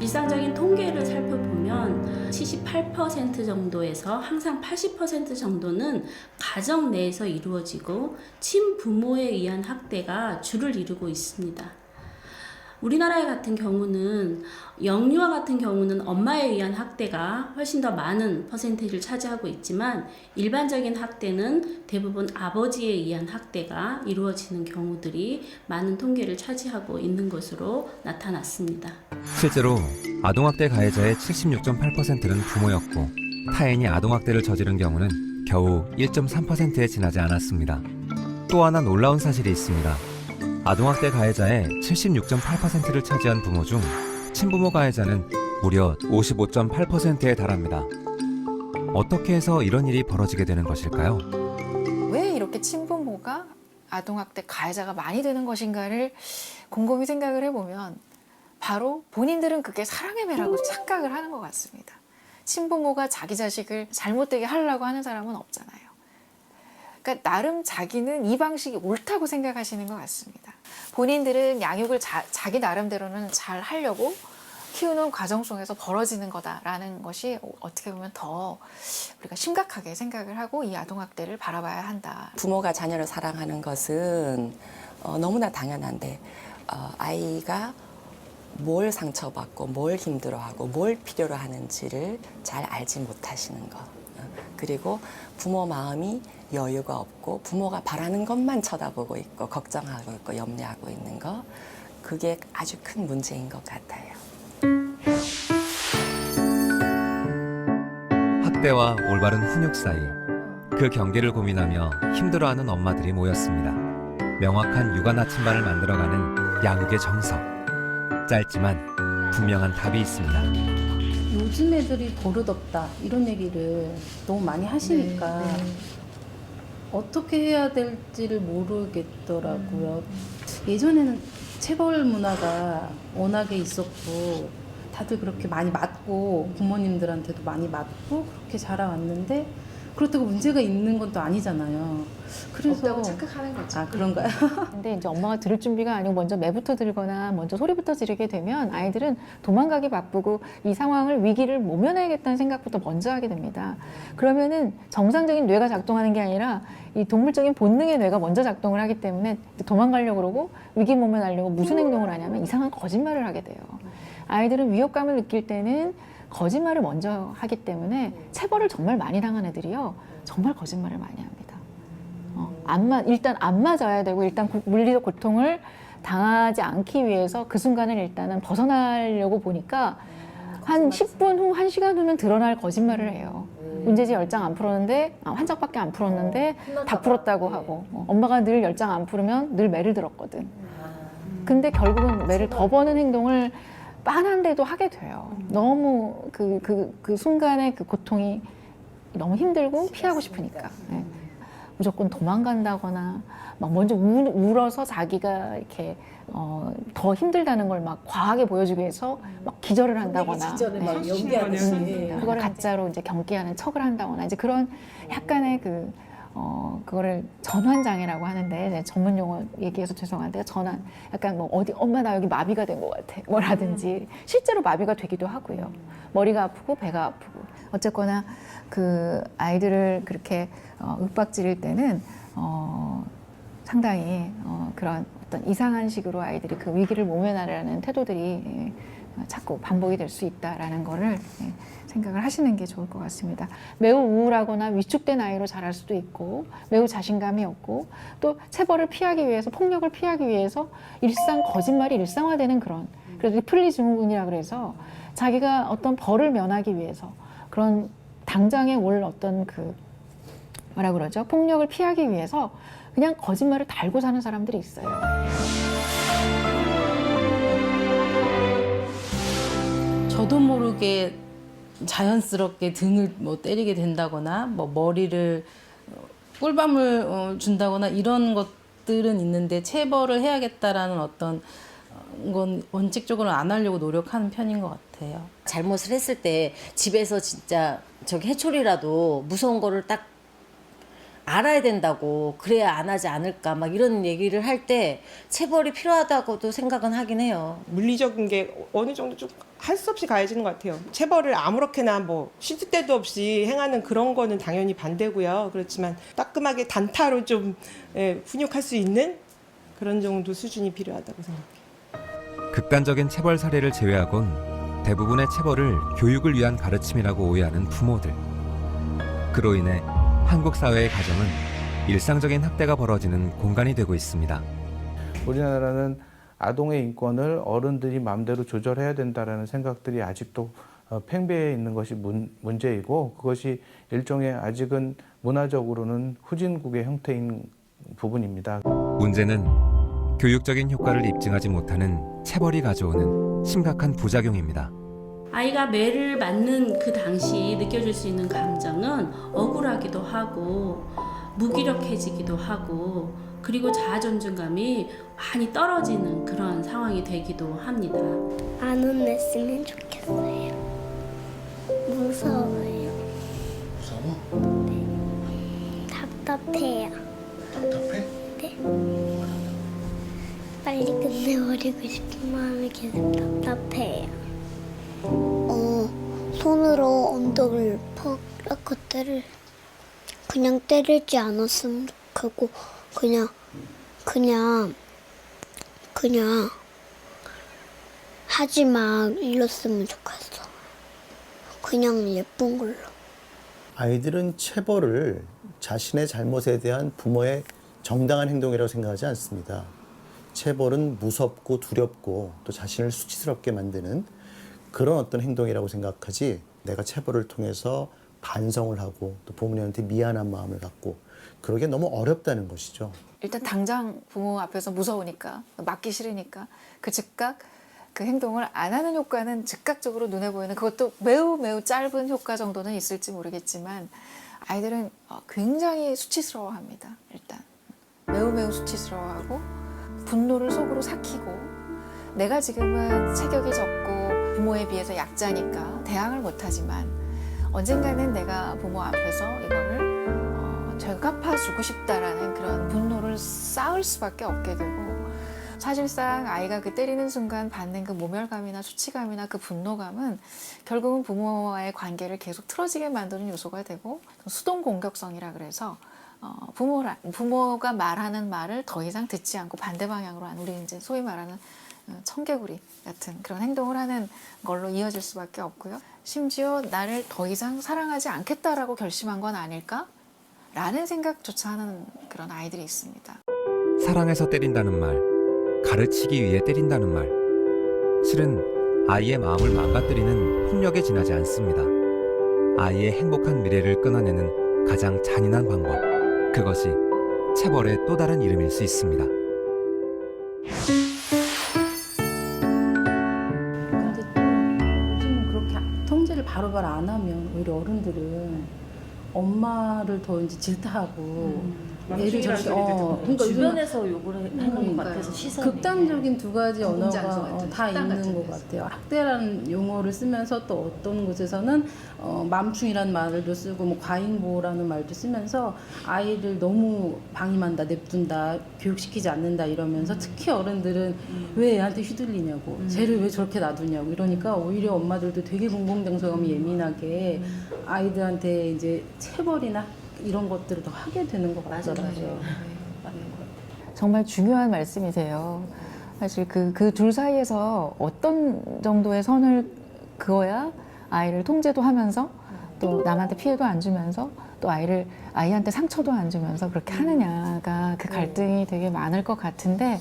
일상적인 통계를 살펴보면 78% 정도에서 항상 80% 정도는 가정 내에서 이루어지고 친부모에 의한 학대가 주를 이루고 있습니다. 우리나라 같은 경우는 영유아 같은 경우는 엄마에 의한 학대가 훨씬 더 많은 퍼센테이지를 차지하고 있지만 일반적인 학대는 대부분 아버지에 의한 학대가 이루어지는 경우들이 많은 통계를 차지하고 있는 것으로 나타났습니다. 실제로 아동학대 가해자의 76.8%는 부모였고 타인이 아동학대를 저지른 경우는 겨우 1.3%에 지나지 않았습니다. 또 하나 놀라운 사실이 있습니다. 아동학대 가해자의 76.8%를 차지한 부모 중 친부모 가해자는 무려 55.8%에 달합니다. 어떻게 해서 이런 일이 벌어지게 되는 것일까요? 왜 이렇게 친부모가 아동학대 가해자가 많이 되는 것인가를 곰곰이 생각을 해보면 바로 본인들은 그게 사랑의 매라고 착각을 하는 것 같습니다. 친부모가 자기 자식을 잘못되게 하려고 하는 사람은 없잖아요. 그러니까 나름 자기는 이 방식이 옳다고 생각하시는 것 같습니다. 본인들은 양육을 자기 나름대로는 잘 하려고 키우는 과정 속에서 벌어지는 거다라는 것이 어떻게 보면 더 우리가 심각하게 생각을 하고 이 아동학대를 바라봐야 한다. 부모가 자녀를 사랑하는 것은 너무나 당연한데 아이가 뭘 상처받고 뭘 힘들어하고 뭘 필요로 하는지를 잘 알지 못하시는 것. 그리고 부모 마음이 여유가 없고 부모가 바라는 것만 쳐다보고 있고 걱정하고 있고 염려하고 있는 거. 그게 아주 큰 문제인 것 같아요. 학대와 올바른 훈육 사이 그 경계를 고민하며 힘들어하는 엄마들이 모였습니다. 명확한 육아 나침반을 만들어가는 양육의 정석. 짧지만 분명한 답이 있습니다. 요즘 애들이 버릇없다 이런 얘기를 너무 많이 하시니까 어떻게 해야 될지를 모르겠더라고요. 예전에는 체벌 문화가 워낙에 있었고 다들 그렇게 많이 맞고 부모님들한테도 많이 맞고 그렇게 자라왔는데 그렇다고 문제가 있는 건 또 아니잖아요. 그래서 없다고 착각하는 거죠. 아 그런가요? 근데 이제 엄마가 들을 준비가 아니고 먼저 매부터 들거나 먼저 소리부터 지르게 되면 아이들은 도망가기 바쁘고 이 상황을 위기를 모면해야겠다는 생각부터 먼저 하게 됩니다. 그러면은 정상적인 뇌가 작동하는 게 아니라 이 동물적인 본능의 뇌가 먼저 작동을 하기 때문에 도망가려고 그러고 위기 모면하려고 무슨 행동을 하냐면 이상한 거짓말을 하게 돼요. 아이들은 위협감을 느낄 때는 거짓말을 먼저 하기 때문에 체벌을 정말 많이 당한 애들이요. 정말 거짓말을 많이 합니다. 일단 안 맞아야 되고 일단 물리적 고통을 당하지 않기 위해서 그 순간을 일단은 벗어나려고 보니까 한 10분 후, 1시간 후면 드러날 거짓말을 해요. 문제지 10장 안 풀었는데 한 장밖에 안 풀었는데 다 풀었다고 하고 엄마가 늘 10장 안 풀으면 늘 매를 들었거든. 근데 결국은 매를 더 버는 행동을 빤한데도 하게 돼요. 너무 그 순간의 그 고통이 너무 힘들고 피하고 싶으니까. 네. 무조건 도망간다거나 막 먼저 울어서 자기가 이렇게 더 힘들다는 걸 막 과하게 보여주기 위해서 막 기절을 한다거나 그거를 가짜로 이제 경계하는 척을 한다거나 이제 그런 약간의 그거를 전환장애라고 하는데 네, 전문 용어 얘기해서 죄송한데 전환 약간 뭐 어디 엄마 나 여기 마비가 된 것 같아 뭐라든지 실제로 마비가 되기도 하고요. 머리가 아프고 배가 아프고 어쨌거나 그 아이들을 그렇게 윽박지를 때는 상당히 그런 어떤 이상한 식으로 아이들이 그 위기를 모면하려는 태도들이 자꾸 반복이 될 수 있다라는 거를 생각을 하시는 게 좋을 것 같습니다. 매우 우울하거나 위축된 아이로 자랄 수도 있고 매우 자신감이 없고 또 체벌을 피하기 위해서 폭력을 피하기 위해서 거짓말이 일상화되는 그런 그래서 리플리 증후군이라 그래서 자기가 어떤 벌을 면하기 위해서 그런 당장에 올 어떤 뭐라 그러죠? 폭력을 피하기 위해서 그냥 거짓말을 달고 사는 사람들이 있어요. 저도 모르게 자연스럽게 등을 뭐 때리게 된다거나 뭐 머리를 꿀밤을 준다거나 이런 것들은 있는데 체벌을 해야겠다라는 어떤 건 원칙적으로 안 하려고 노력하는 편인 것 같아요. 잘못을 했을 때 집에서 진짜 저기 해초리라도 무서운 거를 딱 알아야 된다고 그래야 안 하지 않을까 막 이런 얘기를 할 때 체벌이 필요하다고도 생각은 하긴 해요. 물리적인 게 어느 정도 좀 할 수 없이 가해지는 것 같아요. 체벌을 아무렇게나 뭐 시도 때도 없이 행하는 그런 거는 당연히 반대고요. 그렇지만 따끔하게 단타로 좀 훈육할 수 있는 그런 정도 수준이 필요하다고 생각해요. 극단적인 체벌 사례를 제외하곤 대부분의 체벌을 교육을 위한 가르침이라고 오해하는 부모들. 그로 인해 한국 사회의 가정은 일상적인 학대가 벌어지는 공간이 되고 있습니다. 우리나라는 아동의 인권을 어른들이 마음대로 조절해야 된다라는 생각들이 아직도 팽배해 있는 것이 문제이고 그것이 일종의 아직은 문화적으로는 후진국의 형태인 부분입니다. 문제는 교육적인 효과를 입증하지 못하는 체벌이 가져오는 심각한 부작용입니다. 아이가 매를 맞는 그 당시 느껴질 수 있는 감정은 억울하기도 하고 무기력해지기도 하고 그리고 자아존중감이 많이 떨어지는 그런 상황이 되기도 합니다. 안 혼냈으면 좋겠어요. 무서워요. 무서워? 네. 답답해요. 답답해? 네. 빨리 끝내버리고 싶은 마음이 계속 답답해요. 손으로 엉덩이를 퍽 때를 그냥 때리지 않았으면 좋겠고 그냥 하지 마 이랬으면 좋겠어. 그냥 예쁜 걸로. 아이들은 체벌을 자신의 잘못에 대한 부모의 정당한 행동이라고 생각하지 않습니다. 체벌은 무섭고 두렵고 또 자신을 수치스럽게 만드는 그런 어떤 행동이라고 생각하지 내가 체벌을 통해서 반성을 하고 또 부모님한테 미안한 마음을 갖고 그러기에 너무 어렵다는 것이죠. 일단 당장 부모 앞에서 무서우니까 맞기 싫으니까 그 즉각 그 행동을 안 하는 효과는 즉각적으로 눈에 보이는 그것도 매우 짧은 효과 정도는 있을지 모르겠지만 아이들은 굉장히 수치스러워합니다. 일단 매우 수치스러워하고 분노를 속으로 삭히고 내가 지금은 체격이 적고 부모에 비해서 약자니까 대항을 못하지만 언젠가는 내가 부모 앞에서 이거를 되갚아주고 싶다라는 그런 분노를 쌓을 수밖에 없게 되고 사실상 아이가 그 때리는 순간 받는 그 모멸감이나 수치감이나 그 분노감은 결국은 부모와의 관계를 계속 틀어지게 만드는 요소가 되고 수동 공격성이라 그래서 부모가 말하는 말을 더 이상 듣지 않고 반대 방향으로 하는 우리 이제 소위 말하는 청개구리 같은 그런 행동을 하는 걸로 이어질 수밖에 없고요. 심지어 나를 더 이상 사랑하지 않겠다라고 결심한 건 아닐까? 라는 생각조차 하는 그런 아이들이 있습니다. 사랑해서 때린다는 말, 가르치기 위해 때린다는 말. 실은 아이의 마음을 망가뜨리는 폭력에 지나지 않습니다. 아이의 행복한 미래를 끊어내는 가장 잔인한 방법. 그것이 체벌의 또 다른 이름일 수 있습니다. 근데 요즘 그렇게 통제를 바로바로 안 하면 오히려 어른들은 엄마를 더 이제 질타하고 애를 저렇게 그러니까 요즘 주변에서 욕을 하는 것 같아서 시선이 극단적인 두 가지 언어가 다 극단 있는 같은 것 데서. 같아요. 학대라는 용어를 쓰면서 또 어떤 곳에서는 맘충이라는 말도 쓰고 뭐 과잉보호라는 말도 쓰면서 아이를 너무 방임한다, 냅둔다, 교육시키지 않는다 이러면서 특히 어른들은 왜 애한테 휘둘리냐고, 쟤를 왜 저렇게 놔두냐고 이러니까 오히려 엄마들도 되게 공공장소감이 예민하게 아이들한테 이제 체벌이나 이런 것들을 더 하게 되는 것 같더라고요. 정말 중요한 말씀이세요. 사실 그 둘 사이에서 어떤 정도의 선을 그어야 아이를 통제도 하면서 또 남한테 피해도 안 주면서 또 아이한테 상처도 안 주면서 그렇게 하느냐가 그 갈등이 되게 많을 것 같은데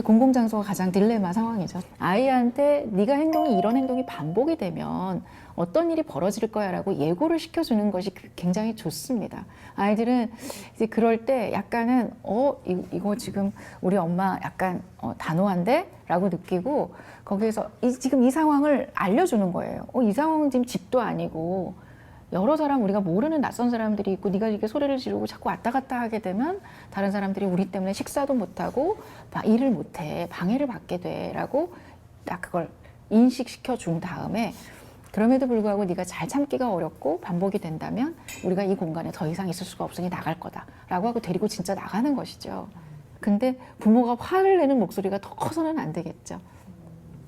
공공장소가 가장 딜레마 상황이죠. 아이한테 네가 이런 행동이 반복이 되면 어떤 일이 벌어질 거야라고 예고를 시켜주는 것이 굉장히 좋습니다. 아이들은 이제 그럴 때 약간은 이거 지금 우리 엄마 약간 단호한데? 라고 느끼고 거기에서 지금 이 상황을 알려주는 거예요. 이 상황은 지금 집도 아니고 여러 사람 우리가 모르는 낯선 사람들이 있고 네가 이렇게 소리를 지르고 자꾸 왔다 갔다 하게 되면 다른 사람들이 우리 때문에 식사도 못하고 일을 못해 방해를 받게 돼라고 딱 그걸 인식시켜 준 다음에 그럼에도 불구하고 네가 잘 참기가 어렵고 반복이 된다면 우리가 이 공간에 더 이상 있을 수가 없으니 나갈 거다라고 하고 데리고 진짜 나가는 것이죠. 근데 부모가 화를 내는 목소리가 더 커서는 안 되겠죠.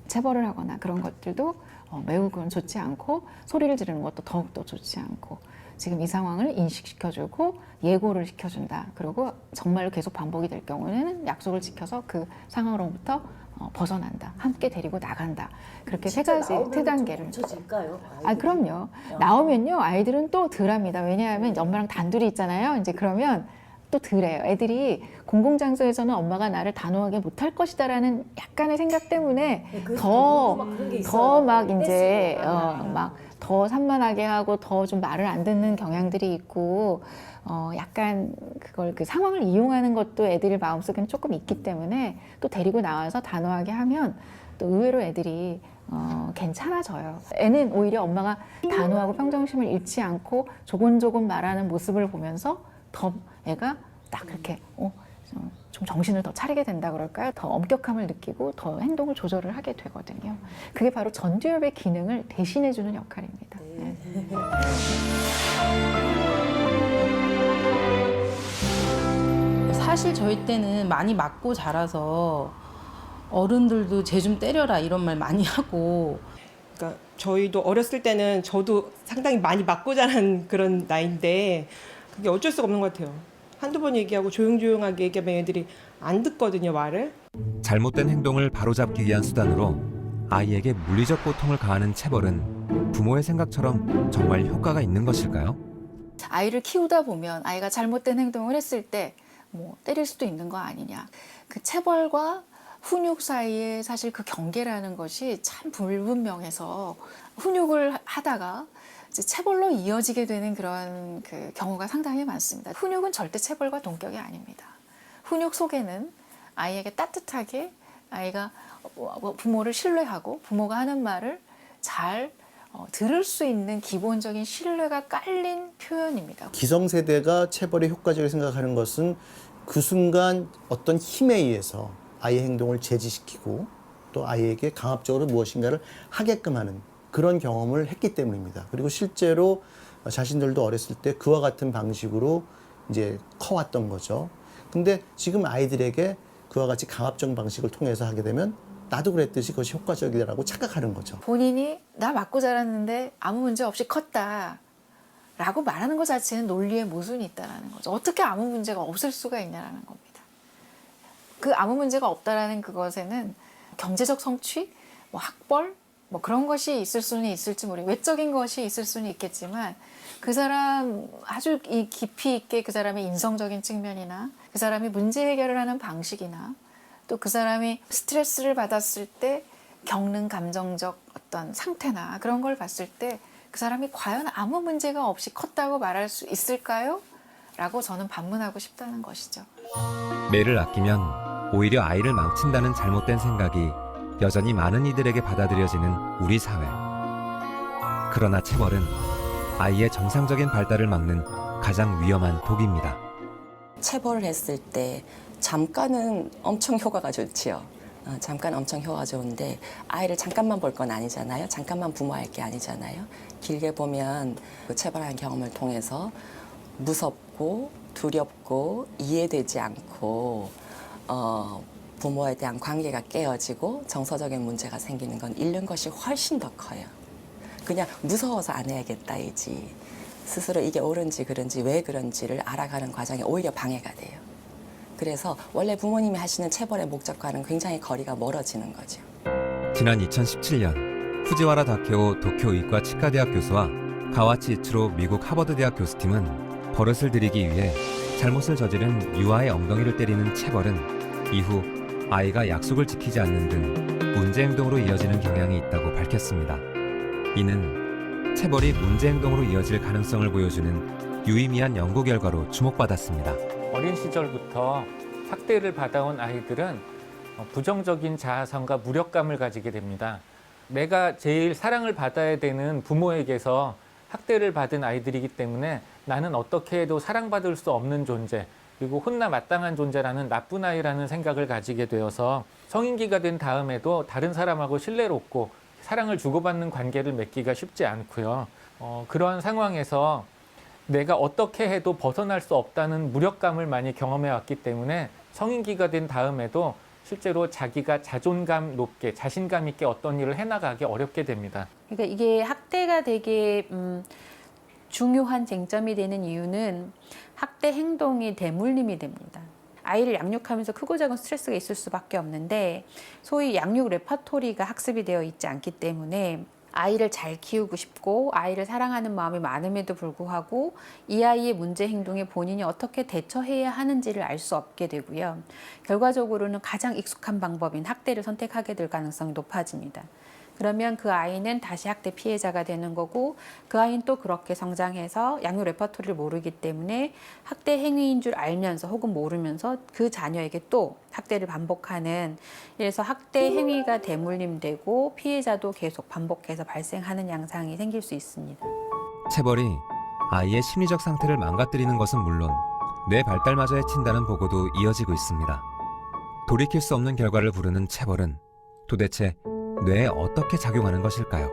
체벌을 하거나 그런 것들도 매우 그건 좋지 않고 소리를 지르는 것도 더욱더 좋지 않고 지금 이 상황을 인식시켜주고 예고를 시켜준다. 그리고 정말로 계속 반복이 될 경우에는 약속을 지켜서 그 상황으로부터 벗어난다. 함께 데리고 나간다. 그렇게 세 단계를. 멈춰질까요? 그럼요. 나오면요 아이들은 또 덜합니다. 왜냐하면 엄마랑 단둘이 있잖아요. 이제 그러면 또 덜해요. 애들이 공공장소에서는 엄마가 나를 단호하게 못할 것이다라는 약간의 생각 때문에 더 막 이제 막 더 산만하게 하고 더 좀 말을 안 듣는 경향들이 있고 약간 그 상황을 이용하는 것도 애들의 마음속에는 조금 있기 때문에 또 데리고 나와서 단호하게 하면 또 의외로 애들이 괜찮아져요. 애는 오히려 엄마가 단호하고 평정심을 잃지 않고 조곤조곤 말하는 모습을 보면서 더 애가 딱 그렇게 좀 정신을 더 차리게 된다 그럴까요? 더 엄격함을 느끼고 더 행동을 조절을 하게 되거든요. 그게 바로 전두엽의 기능을 대신해주는 역할입니다. 네. 사실 저희 때는 많이 맞고 자라서 어른들도 쟤 좀 때려라 이런 말 많이 하고 그러니까 저희도 어렸을 때는 저도 상당히 많이 맞고 자란 그런 나이인데 그게 어쩔 수가 없는 것 같아요. 한두 번 얘기하고 조용조용하게 얘기하면 애들이 안 듣거든요, 말을. 잘못된 행동을 바로잡기 위한 수단으로 아이에게 물리적 고통을 가하는 체벌은 부모의 생각처럼 정말 효과가 있는 것일까요? 아이를 키우다 보면 아이가 잘못된 행동을 했을 때 뭐 때릴 수도 있는 거 아니냐. 그 체벌과 훈육 사이에 사실 그 경계라는 것이 참 불분명해서 훈육을 하다가 이제 체벌로 이어지게 되는 그런 그 경우가 상당히 많습니다. 훈육은 절대 체벌과 동격이 아닙니다. 훈육 속에는 아이에게 따뜻하게 아이가 부모를 신뢰하고 부모가 하는 말을 잘 들을 수 있는 기본적인 신뢰가 깔린 표현입니다. 기성세대가 체벌에 효과적이라고 생각하는 것은 그 순간 어떤 힘에 의해서 아이의 행동을 제지시키고 또 아이에게 강압적으로 무엇인가를 하게끔 하는 그런 경험을 했기 때문입니다. 그리고 실제로 자신들도 어렸을 때 그와 같은 방식으로 이제 커왔던 거죠. 근데 지금 아이들에게 그와 같이 강압적 방식을 통해서 하게 되면 나도 그랬듯이 그것이 효과적이라고 착각하는 거죠. 본인이 나 맞고 자랐는데 아무 문제 없이 컸다 라고 말하는 것 자체는 논리의 모순이 있다는 거죠. 어떻게 아무 문제가 없을 수가 있냐는 겁니다. 그 아무 문제가 없다라는 그것에는 경제적 성취, 뭐 학벌, 뭐 그런 것이 있을 수는 있을지 모르겠고 외적인 것이 있을 수는 있겠지만 그 사람 아주 깊이 있게 그 사람의 인성적인 측면이나 그 사람이 문제 해결을 하는 방식이나 또 그 사람이 스트레스를 받았을 때 겪는 감정적 어떤 상태나 그런 걸 봤을 때 그 사람이 과연 아무 문제가 없이 컸다고 말할 수 있을까요? 라고 저는 반문하고 싶다는 것이죠. 매를 아끼면 오히려 아이를 망친다는 잘못된 생각이 여전히 많은 이들에게 받아들여지는 우리 사회. 그러나 체벌은 아이의 정상적인 발달을 막는 가장 위험한 독입니다. 체벌을 했을 때 잠깐은 엄청 효과가 좋지요. 잠깐 엄청 효과가 좋은데 아이를 잠깐만 볼 건 아니잖아요. 잠깐만 부모할 게 아니잖아요. 길게 보면 그 체벌한 경험을 통해서 무섭고 두렵고 이해되지 않고 부모에 대한 관계가 깨어지고 정서적인 문제가 생기는 건 잃는 것이 훨씬 더 커요. 그냥 무서워서 안 해야겠다이지 스스로 이게 옳은지 그른지 왜 그런지를 알아가는 과정에 오히려 방해가 돼요. 그래서 원래 부모님이 하시는 체벌의 목적과는 굉장히 거리가 멀어지는 거죠. 지난 2017년 후지와라 다케오 도쿄 의과 치과대학 교수와 가와치 이치로 미국 하버드 대학 교수팀은 버릇을 들이기 위해 잘못을 저지른 유아의 엉덩이를 때리는 체벌은 이후 아이가 약속을 지키지 않는 등 문제 행동으로 이어지는 경향이 있다고 밝혔습니다. 이는 체벌이 문제 행동으로 이어질 가능성을 보여주는 유의미한 연구 결과로 주목받았습니다. 어린 시절부터 학대를 받아온 아이들은 부정적인 자아성과 무력감을 가지게 됩니다. 내가 제일 사랑을 받아야 되는 부모에게서 학대를 받은 아이들이기 때문에 나는 어떻게 해도 사랑받을 수 없는 존재, 그리고 혼나 마땅한 존재라는 나쁜 아이라는 생각을 가지게 되어서 성인기가 된 다음에도 다른 사람하고 신뢰롭고 사랑을 주고받는 관계를 맺기가 쉽지 않고요. 그러한 상황에서 내가 어떻게 해도 벗어날 수 없다는 무력감을 많이 경험해 왔기 때문에 성인기가 된 다음에도 실제로 자기가 자존감 높게 자신감 있게 어떤 일을 해나가기 어렵게 됩니다. 그러니까 이게 학대가 되게 중요한 쟁점이 되는 이유는 학대 행동이 대물림이 됩니다. 아이를 양육하면서 크고 작은 스트레스가 있을 수밖에 없는데 소위 양육 레퍼토리가 학습이 되어 있지 않기 때문에 아이를 잘 키우고 싶고 아이를 사랑하는 마음이 많음에도 불구하고 이 아이의 문제 행동에 본인이 어떻게 대처해야 하는지를 알 수 없게 되고요. 결과적으로는 가장 익숙한 방법인 학대를 선택하게 될 가능성이 높아집니다. 그러면 그 아이는 다시 학대 피해자가 되는 거고 그 아이는 또 그렇게 성장해서 양육 레퍼토리를 모르기 때문에 학대 행위인 줄 알면서 혹은 모르면서 그 자녀에게 또 학대를 반복하는, 그래서 학대 행위가 대물림되고 피해자도 계속 반복해서 발생하는 양상이 생길 수 있습니다. 체벌이 아이의 심리적 상태를 망가뜨리는 것은 물론 뇌 발달마저 해친다는 보고도 이어지고 있습니다. 돌이킬 수 없는 결과를 부르는 체벌은 도대체 뇌에 어떻게 작용하는 것일까요?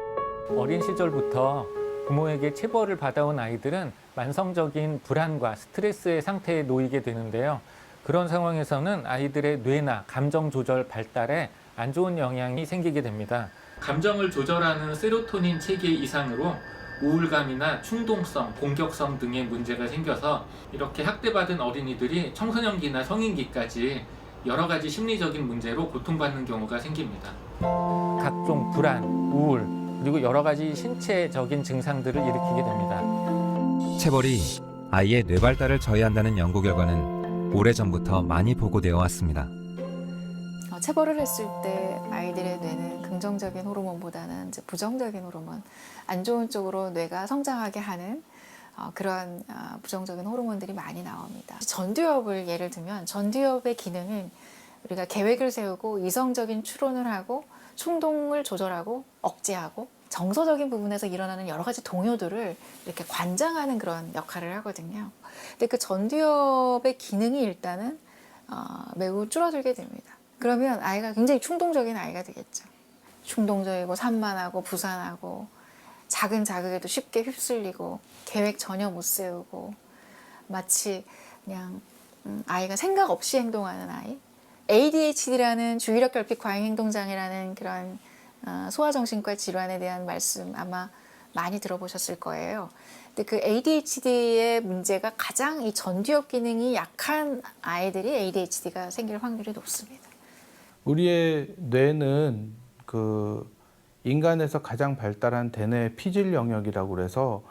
어린 시절부터 부모에게 체벌을 받아온 아이들은 만성적인 불안과 스트레스의 상태에 놓이게 되는데요. 그런 상황에서는 아이들의 뇌나 감정 조절 발달에 안 좋은 영향이 생기게 됩니다. 감정을 조절하는 세로토닌 체계 이상으로 우울감이나 충동성, 공격성 등의 문제가 생겨서 이렇게 학대받은 어린이들이 청소년기나 성인기까지 여러 가지 심리적인 문제로 고통받는 경우가 생깁니다. 각종 불안, 우울, 그리고 여러 가지 신체적인 증상들을 일으키게 됩니다. 체벌이 아이의 뇌 발달을 저해한다는 연구 결과는 오래전부터 많이 보고되어 왔습니다. 체벌을 했을 때 아이들의 뇌는 긍정적인 호르몬보다는 이제 부정적인 호르몬, 안 좋은 쪽으로 뇌가 성장하게 하는 그런 부정적인 호르몬들이 많이 나옵니다. 전두엽을 예를 들면 전두엽의 기능은 우리가 계획을 세우고 이성적인 추론을 하고 충동을 조절하고 억제하고 정서적인 부분에서 일어나는 여러 가지 동요들을 이렇게 관장하는 그런 역할을 하거든요. 근데 그 전두엽의 기능이 일단은 매우 줄어들게 됩니다. 그러면 아이가 굉장히 충동적인 아이가 되겠죠. 충동적이고 산만하고 부산하고 작은 자극에도 쉽게 휩쓸리고 계획 전혀 못 세우고 마치 그냥 아이가 생각 없이 행동하는 아이. ADHD라는 주의력 결핍 과잉 행동장애라는 그런 소아정신과 질환에 대한 말씀 아마 많이 들어보셨을 거예요. 근데 그 ADHD의 문제가 가장 이 전두엽 기능이 약한 아이들이 ADHD가 생길 확률이 높습니다. 우리의 뇌는 그 인간에서 가장 발달한 대뇌 피질 영역이라고 그래서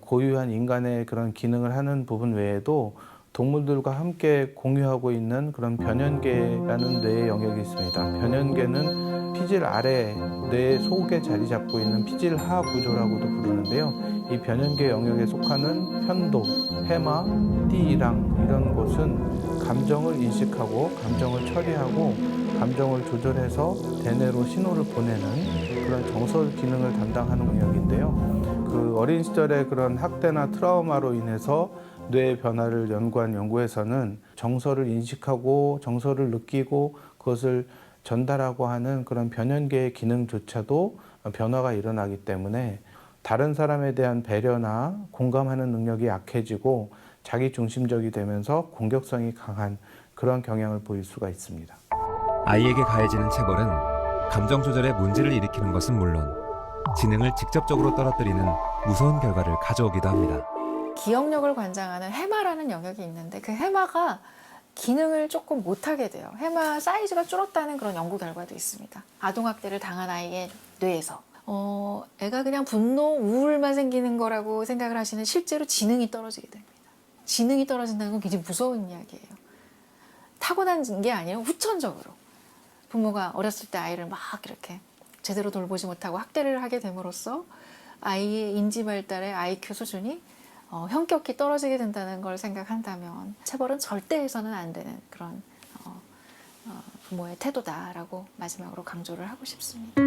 고유한 인간의 그런 기능을 하는 부분 외에도 동물들과 함께 공유하고 있는 그런 변연계라는 뇌의 영역이 있습니다. 변연계는 피질 아래 뇌 속에 자리 잡고 있는 피질 하 구조라고도 부르는데요. 이 변연계 영역에 속하는 편도, 해마, 띠랑 이런 곳은 감정을 인식하고 감정을 처리하고 감정을 조절해서 대뇌로 신호를 보내는 그런 정서 기능을 담당하는 영역인데요. 그 어린 시절의 그런 학대나 트라우마로 인해서 뇌의 변화를 연구한 연구에서는 정서를 인식하고 정서를 느끼고 그것을 전달하고 하는 그런 변연계의 기능조차도 변화가 일어나기 때문에 다른 사람에 대한 배려나 공감하는 능력이 약해지고 자기 중심적이 되면서 공격성이 강한 그런 경향을 보일 수가 있습니다. 아이에게 가해지는 체벌은 감정 조절에 문제를 일으키는 것은 물론 지능을 직접적으로 떨어뜨리는 무서운 결과를 가져오기도 합니다. 기억력을 관장하는 해마라는 영역이 있는데 그 해마가 기능을 조금 못하게 돼요. 해마 사이즈가 줄었다는 그런 연구 결과도 있습니다. 아동학대를 당한 아이의 뇌에서. 애가 그냥 분노, 우울만 생기는 거라고 생각을 하시는 실제로 지능이 떨어지게 됩니다. 지능이 떨어진다는 건 굉장히 무서운 이야기예요. 타고난 게 아니라 후천적으로. 부모가 어렸을 때 아이를 막 이렇게 제대로 돌보지 못하고 학대를 하게 됨으로써 아이의 인지 발달의 IQ 수준이 현격히 떨어지게 된다는 걸 생각한다면 체벌은 절대 해서는 안 되는 그런 부모의 태도다라고 마지막으로 강조를 하고 싶습니다.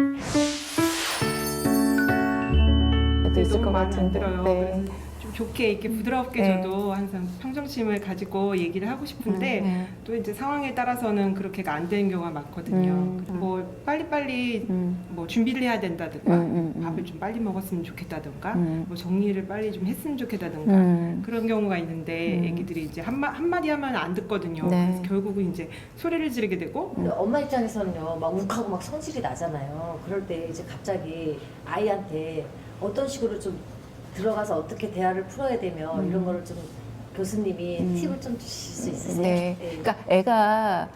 너무 마음에 안 들어요. 네. 좀 좋게 이렇게 부드럽게 네. 저도 항상 평정심을 가지고 얘기를 하고 싶은데 네. 또 이제 상황에 따라서는 그렇게가 안 되는 경우가 많거든요. 뭐 빨리빨리 뭐 준비를 해야 된다든가 밥을 좀 빨리 먹었으면 좋겠다든가 뭐 정리를 빨리 좀 했으면 좋겠다든가 그런 경우가 있는데 애기들이 이제 한마디 하면 안 듣거든요. 네. 그래서 결국은 이제 소리를 지르게 되고 근데 엄마 입장에서는요, 막 욱하고 막 성질이 나잖아요. 그럴 때 이제 갑자기 아이한테 어떤 식으로 좀 들어가서 어떻게 대화를 풀어야 되며 이런 거를 좀 교수님이 팁을 좀 주실 수 있으세요? 네. 그러니까 애가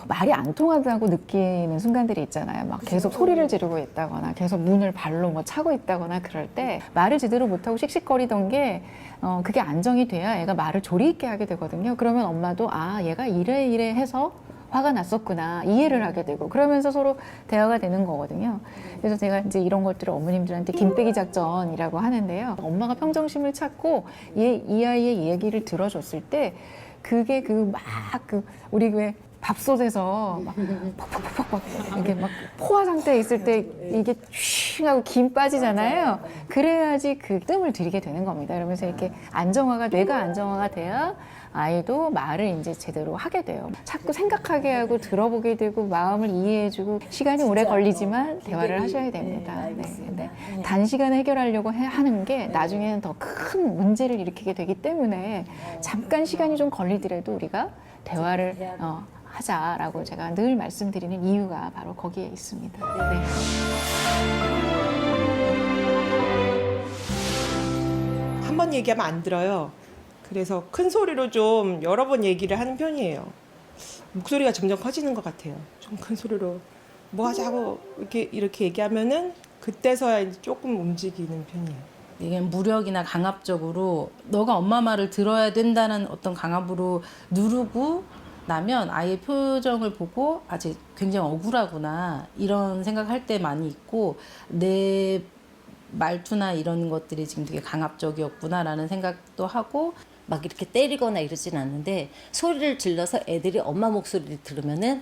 말이 안 통하다고 느끼는 순간들이 있잖아요. 막 계속 소리를 지르고 있다거나 계속 문을 발로 뭐 차고 있다거나 그럴 때 말을 제대로 못하고 씩씩거리던 게 그게 안정이 돼야 애가 말을 조리 있게 하게 되거든요. 그러면 엄마도 얘가 이래 해서 화가 났었구나 이해를 하게 되고 그러면서 서로 대화가 되는 거거든요. 그래서 제가 이제 이런 것들을 어머님들한테 김빼기 작전이라고 하는데요. 엄마가 평정심을 찾고 이 아이의 얘기를 들어줬을 때 그게 우리 왜 밥솥에서 막 퍽퍽퍽퍽 이게 막 포화 상태에 있을 때 이게 휘 하고 김 빠지잖아요. 그래야지 그 뜸을 들이게 되는 겁니다. 그러면서 이렇게 뇌가 안정화가 돼야 아이도 말을 이제 제대로 하게 돼요. 자꾸 생각하게 하고 들어보게 되고 마음을 이해해주고 시간이 오래 걸리지만 대화를 하셔야 됩니다. 네. 단시간에 해결하려고 하는 게 나중에는 더 큰 문제를 일으키게 되기 때문에 잠깐 시간이 좀 걸리더라도 우리가 대화를 하자라고 제가 늘 말씀드리는 이유가 바로 거기에 있습니다. 네. 한 번 얘기하면 안 들어요. 그래서 큰 소리로 좀 여러 번 얘기를 하는 편이에요. 목소리가 점점 커지는 것 같아요. 좀 큰 소리로 뭐 하자고 이렇게 얘기하면은 그때서야 이제 조금 움직이는 편이에요. 이게 무력이나 강압적으로 너가 엄마 말을 들어야 된다는 어떤 강압으로 누르고 나면 아이의 표정을 보고 아직 굉장히 억울하구나 이런 생각할 때 많이 있고 내 말투나 이런 것들이 지금 되게 강압적이었구나라는 생각도 하고 막 이렇게 때리거나 이러진 않는데 소리를 질러서 애들이 엄마 목소리를 들으면은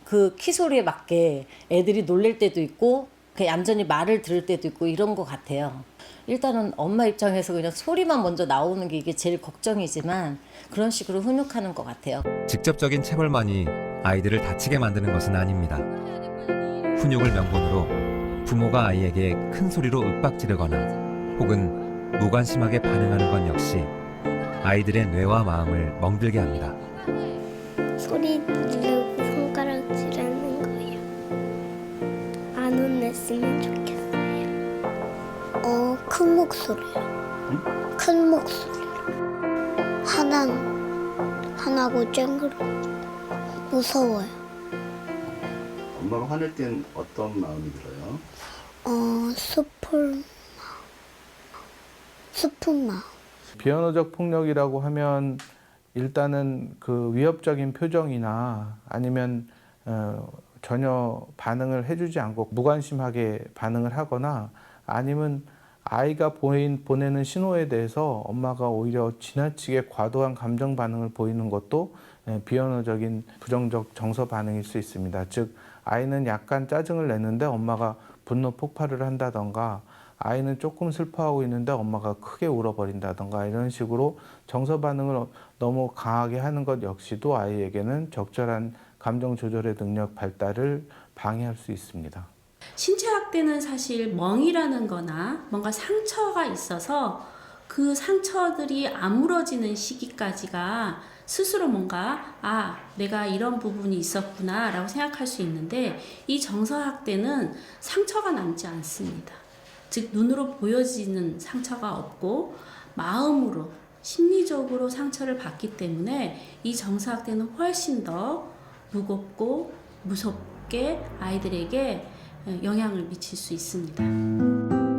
그 키 소리에 맞게 애들이 놀랄 때도 있고 그 얌전히 말을 들을 때도 있고 이런 것 같아요. 일단은 엄마 입장에서 그냥 소리만 먼저 나오는 게 이게 제일 걱정이지만 그런 식으로 훈육하는 것 같아요. 직접적인 체벌만이 아이들을 다치게 만드는 것은 아닙니다. 훈육을 명분으로 부모가 아이에게 큰 소리로 윽박지르거나 혹은 무관심하게 반응하는 건 역시 아이들의 뇌와 마음을 멍들게 합니다. 소리 지르고 손가락질하는 거예요. 안 혼냈으면 좋겠어요. 큰 목소리요. 큰 목소리로. 화나고 쨍그러고 무서워요. 엄마가 화낼 땐 어떤 마음이 들어요? 슬픈 마음. 비언어적 폭력이라고 하면 일단은 그 위협적인 표정이나 아니면 전혀 반응을 해주지 않고 무관심하게 반응을 하거나 아니면 아이가 보내는 신호에 대해서 엄마가 오히려 지나치게 과도한 감정 반응을 보이는 것도 비언어적인 부정적 정서 반응일 수 있습니다. 즉 아이는 약간 짜증을 내는데 엄마가 분노 폭발을 한다던가 아이는 조금 슬퍼하고 있는데 엄마가 크게 울어버린다던가 이런 식으로 정서 반응을 너무 강하게 하는 것 역시도 아이에게는 적절한 감정 조절의 능력 발달을 방해할 수 있습니다. 신체 학대는 사실 멍이라는 거나 뭔가 상처가 있어서 그 상처들이 아물어지는 시기까지가 스스로 뭔가 내가 이런 부분이 있었구나 라고 생각할 수 있는데, 이 정서학대는 상처가 남지 않습니다. 즉 눈으로 보여지는 상처가 없고 마음으로 심리적으로 상처를 받기 때문에 이 정서학대는 훨씬 더 무겁고 무섭게 아이들에게 영향을 미칠 수 있습니다.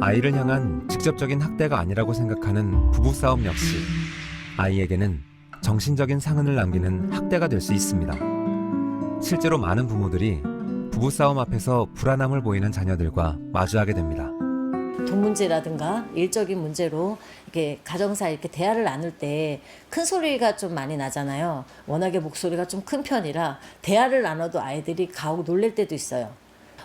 아이를 향한 직접적인 학대가 아니라고 생각하는 부부싸움 역시 아이에게는 정신적인 상흔을 남기는 학대가 될 수 있습니다. 실제로 많은 부모들이 부부싸움 앞에서 불안함을 보이는 자녀들과 마주하게 됩니다. 돈 문제라든가 일적인 문제로 이렇게 가정사이 이렇게 대화를 나눌 때 큰 소리가 좀 많이 나잖아요. 워낙에 목소리가 좀 큰 편이라 대화를 나눠도 아이들이 가고 놀랄 때도 있어요.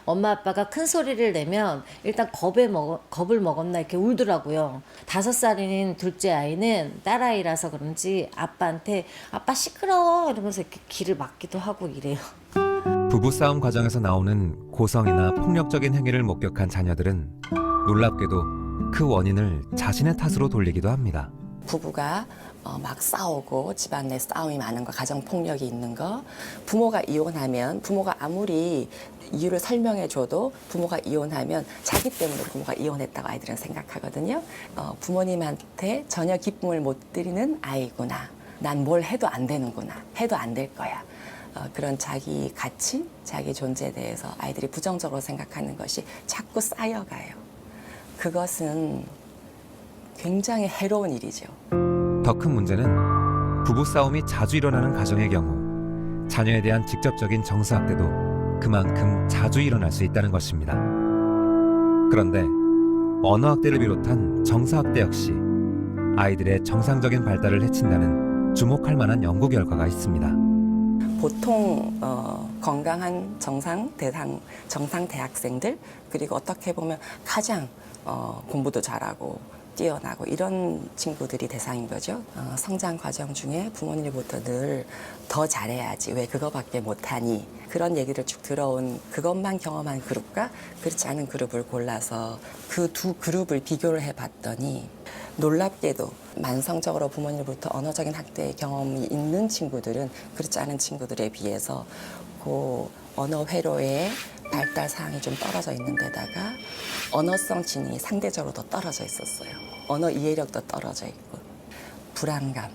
엄마 아빠가 큰 소리를 내면 일단 겁을 먹었나 이렇게 울더라고요. 5살인 둘째 아이는 딸아이라서 그런지 아빠한테 아빠 시끄러워 이러면서 이렇게 귀를 막기도 하고 이래요. 부부싸움 과정에서 나오는 고성이나 폭력적인 행위를 목격한 자녀들은 놀랍게도 그 원인을 자신의 탓으로 돌리기도 합니다. 부부가 막 싸우고 집안 내 싸움이 많은 거, 가정폭력이 있는 거, 부모가 이혼하면 부모가 아무리 이유를 설명해 줘도 부모가 이혼하면 자기 때문에 부모가 이혼했다고 아이들은 생각하거든요. 부모님한테 전혀 기쁨을 못 드리는 아이구나. 난 뭘 해도 안 되는구나. 해도 안 될 거야. 그런 자기 가치, 자기 존재에 대해서 아이들이 부정적으로 생각하는 것이 자꾸 쌓여가요. 그것은 굉장히 해로운 일이죠. 더 큰 문제는 부부싸움이 자주 일어나는 가정의 경우 자녀에 대한 직접적인 정서학대도 그만큼 자주 일어날 수 있다는 것입니다. 그런데 언어학대를 비롯한 정서학대 역시 아이들의 정상적인 발달을 해친다는 주목할 만한 연구 결과가 있습니다. 보통 건강한 정상 대학생들, 그리고 어떻게 보면 가장 공부도 잘하고 뛰어나고 이런 친구들이 대상인 거죠. 성장 과정 중에 부모님부터 늘 더 잘해야지, 왜 그거밖에 못하니, 그런 얘기를 쭉 들어온 그것만 경험한 그룹과 그렇지 않은 그룹을 골라서 그 두 그룹을 비교를 해봤더니 놀랍게도 만성적으로 부모님으로부터 언어적인 학대 경험이 있는 친구들은 그렇지 않은 친구들에 비해서 그 언어 회로의 발달 사항이 좀 떨어져 있는 데다가 언어성 지능이 상대적으로 더 떨어져 있었어요. 언어 이해력도 떨어져 있고 불안감,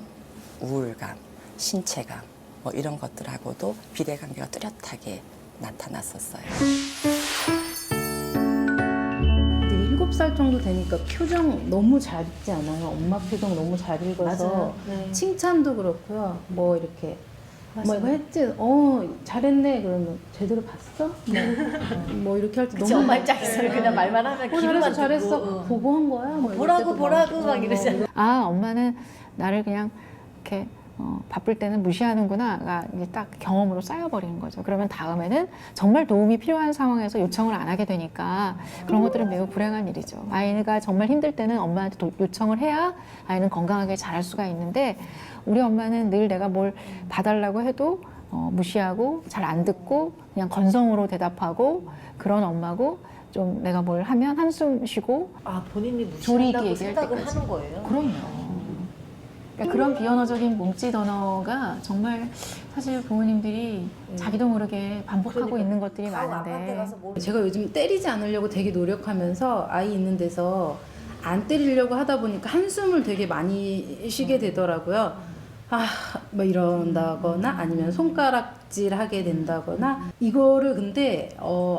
우울감, 신체감 뭐 이런 것들하고도 비대관계가 뚜렷하게 나타났었어요. 7살 정도 되니까 표정 너무 잘 읽지 않아요? 엄마 표정 너무 잘 읽어서 맞아요. 네. 칭찬도 그렇고요. 뭐 이렇게 뭐 이거 했지? 잘했네. 그러면 제대로 봤어? 뭐 이렇게 할 때 그치, 너무 엄마 입장에서는 그냥 말만 하면 귀로만 잘했어. 듣고, 보고 한 거야? 뭐 이럴 때도 보라고 많고. 막 이러잖아요. 엄마는 나를 그냥 이렇게 바쁠 때는 무시하는구나가 이제 딱 경험으로 쌓여버리는 거죠. 그러면 다음에는 정말 도움이 필요한 상황에서 요청을 안 하게 되니까 그런 것들은 매우 불행한 일이죠. 아이가 정말 힘들 때는 엄마한테 요청을 해야 아이는 건강하게 자랄 수가 있는데, 우리 엄마는 늘 내가 뭘 봐달라고 해도 무시하고 잘 안 듣고 그냥 건성으로 대답하고 그런 엄마고, 좀 내가 뭘 하면 한숨 쉬고 본인이 조리기 무시한다고 얘기할 생각을 때까지. 하는 거예요. 그럼요. 그러니까 그런 비언어적인 몸짓 언어가 정말 사실 부모님들이 자기도 모르게 반복하고 있는 것들이 많은데, 제가 요즘 때리지 않으려고 되게 노력하면서 아이 있는 데서 안 때리려고 하다 보니까 한숨을 되게 많이 쉬게 되더라고요. 뭐 이런다거나 아니면 손가락질 하게 된다거나, 이거를 근데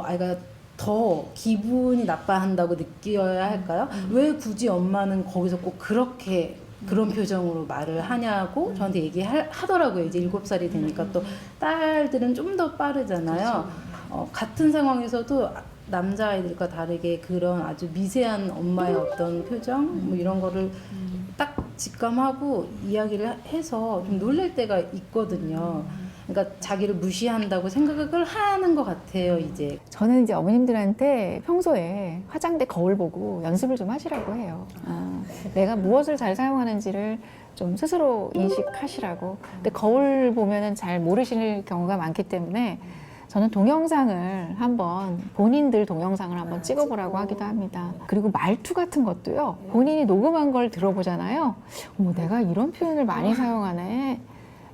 아이가 더 기분이 나빠한다고 느껴야 할까요? 왜 굳이 엄마는 거기서 꼭 그런 표정으로 말을 하냐고 저한테 얘기하더라고요. 이제 7살이 되니까. 또 딸들은 좀 더 빠르잖아요. 같은 상황에서도 남자아이들과 다르게 그런 아주 미세한 엄마의 어떤 표정 뭐 이런 거를 딱 직감하고 이야기를 해서 좀 놀랄 때가 있거든요. 그러니까 자기를 무시한다고 생각을 하는 것 같아요, 이제. 저는 이제 어머님들한테 평소에 화장대 거울 보고 연습을 좀 하시라고 해요. 내가 무엇을 잘 사용하는지를 좀 스스로 인식하시라고. 근데 거울 보면은 잘 모르실 경우가 많기 때문에 저는 동영상을 한번, 본인들 동영상을 한번 찍어보라고 하기도 합니다. 그리고 말투 같은 것도요, 본인이 녹음한 걸 들어보잖아요. 어머, 내가 이런 표현을 많이 사용하네.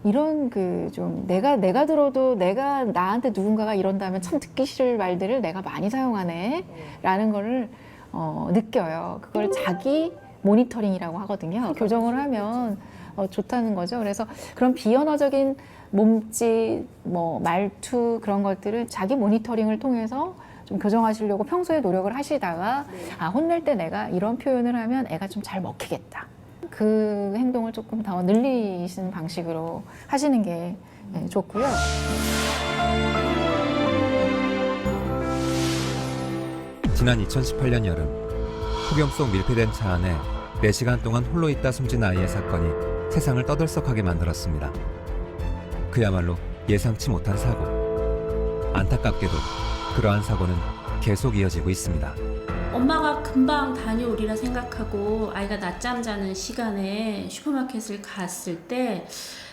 이런 좀 내가 들어도 내가 나한테 누군가가 이런다면 참 듣기 싫을 말들을 내가 많이 사용하네 라는 거를 느껴요. 그걸 자기 모니터링이라고 하거든요. 교정을 하면 좋다는 거죠. 그래서 그런 비언어적인 몸짓, 말투 그런 것들을 자기 모니터링을 통해서 좀 교정하시려고 평소에 노력을 하시다가 혼낼 때 내가 이런 표현을 하면 애가 좀 잘 먹히겠다. 그 행동을 조금 더 늘리시는 방식으로 하시는 게 좋고요. 지난 2018년 여름 폭염 속 밀폐된 차 안에 4시간 동안 홀로 있다 숨진 아이의 사건이 세상을 떠들썩하게 만들었습니다. 그야말로 예상치 못한 사고. 안타깝게도 그러한 사고는 계속 이어지고 있습니다. 엄마가 금방 다녀오리라 생각하고 아이가 낮잠 자는 시간에 슈퍼마켓을 갔을 때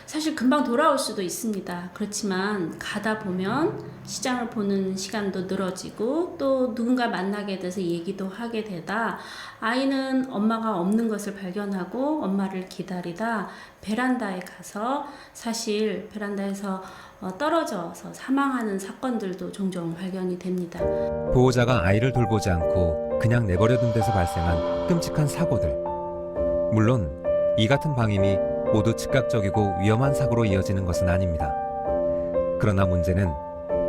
사실 금방 돌아올 수도 있습니다. 그렇지만 가다 보면 시장을 보는 시간도 늘어지고 또 누군가 만나게 돼서 얘기도 하게 되다 아이는 엄마가 없는 것을 발견하고 엄마를 기다리다 베란다에 가서 사실 베란다에서 떨어져서 사망하는 사건들도 종종 발견이 됩니다. 보호자가 아이를 돌보지 않고 그냥 내버려둔 데서 발생한 끔찍한 사고들. 물론 이 같은 방임이 모두 즉각적이고 위험한 사고로 이어지는 것은 아닙니다. 그러나 문제는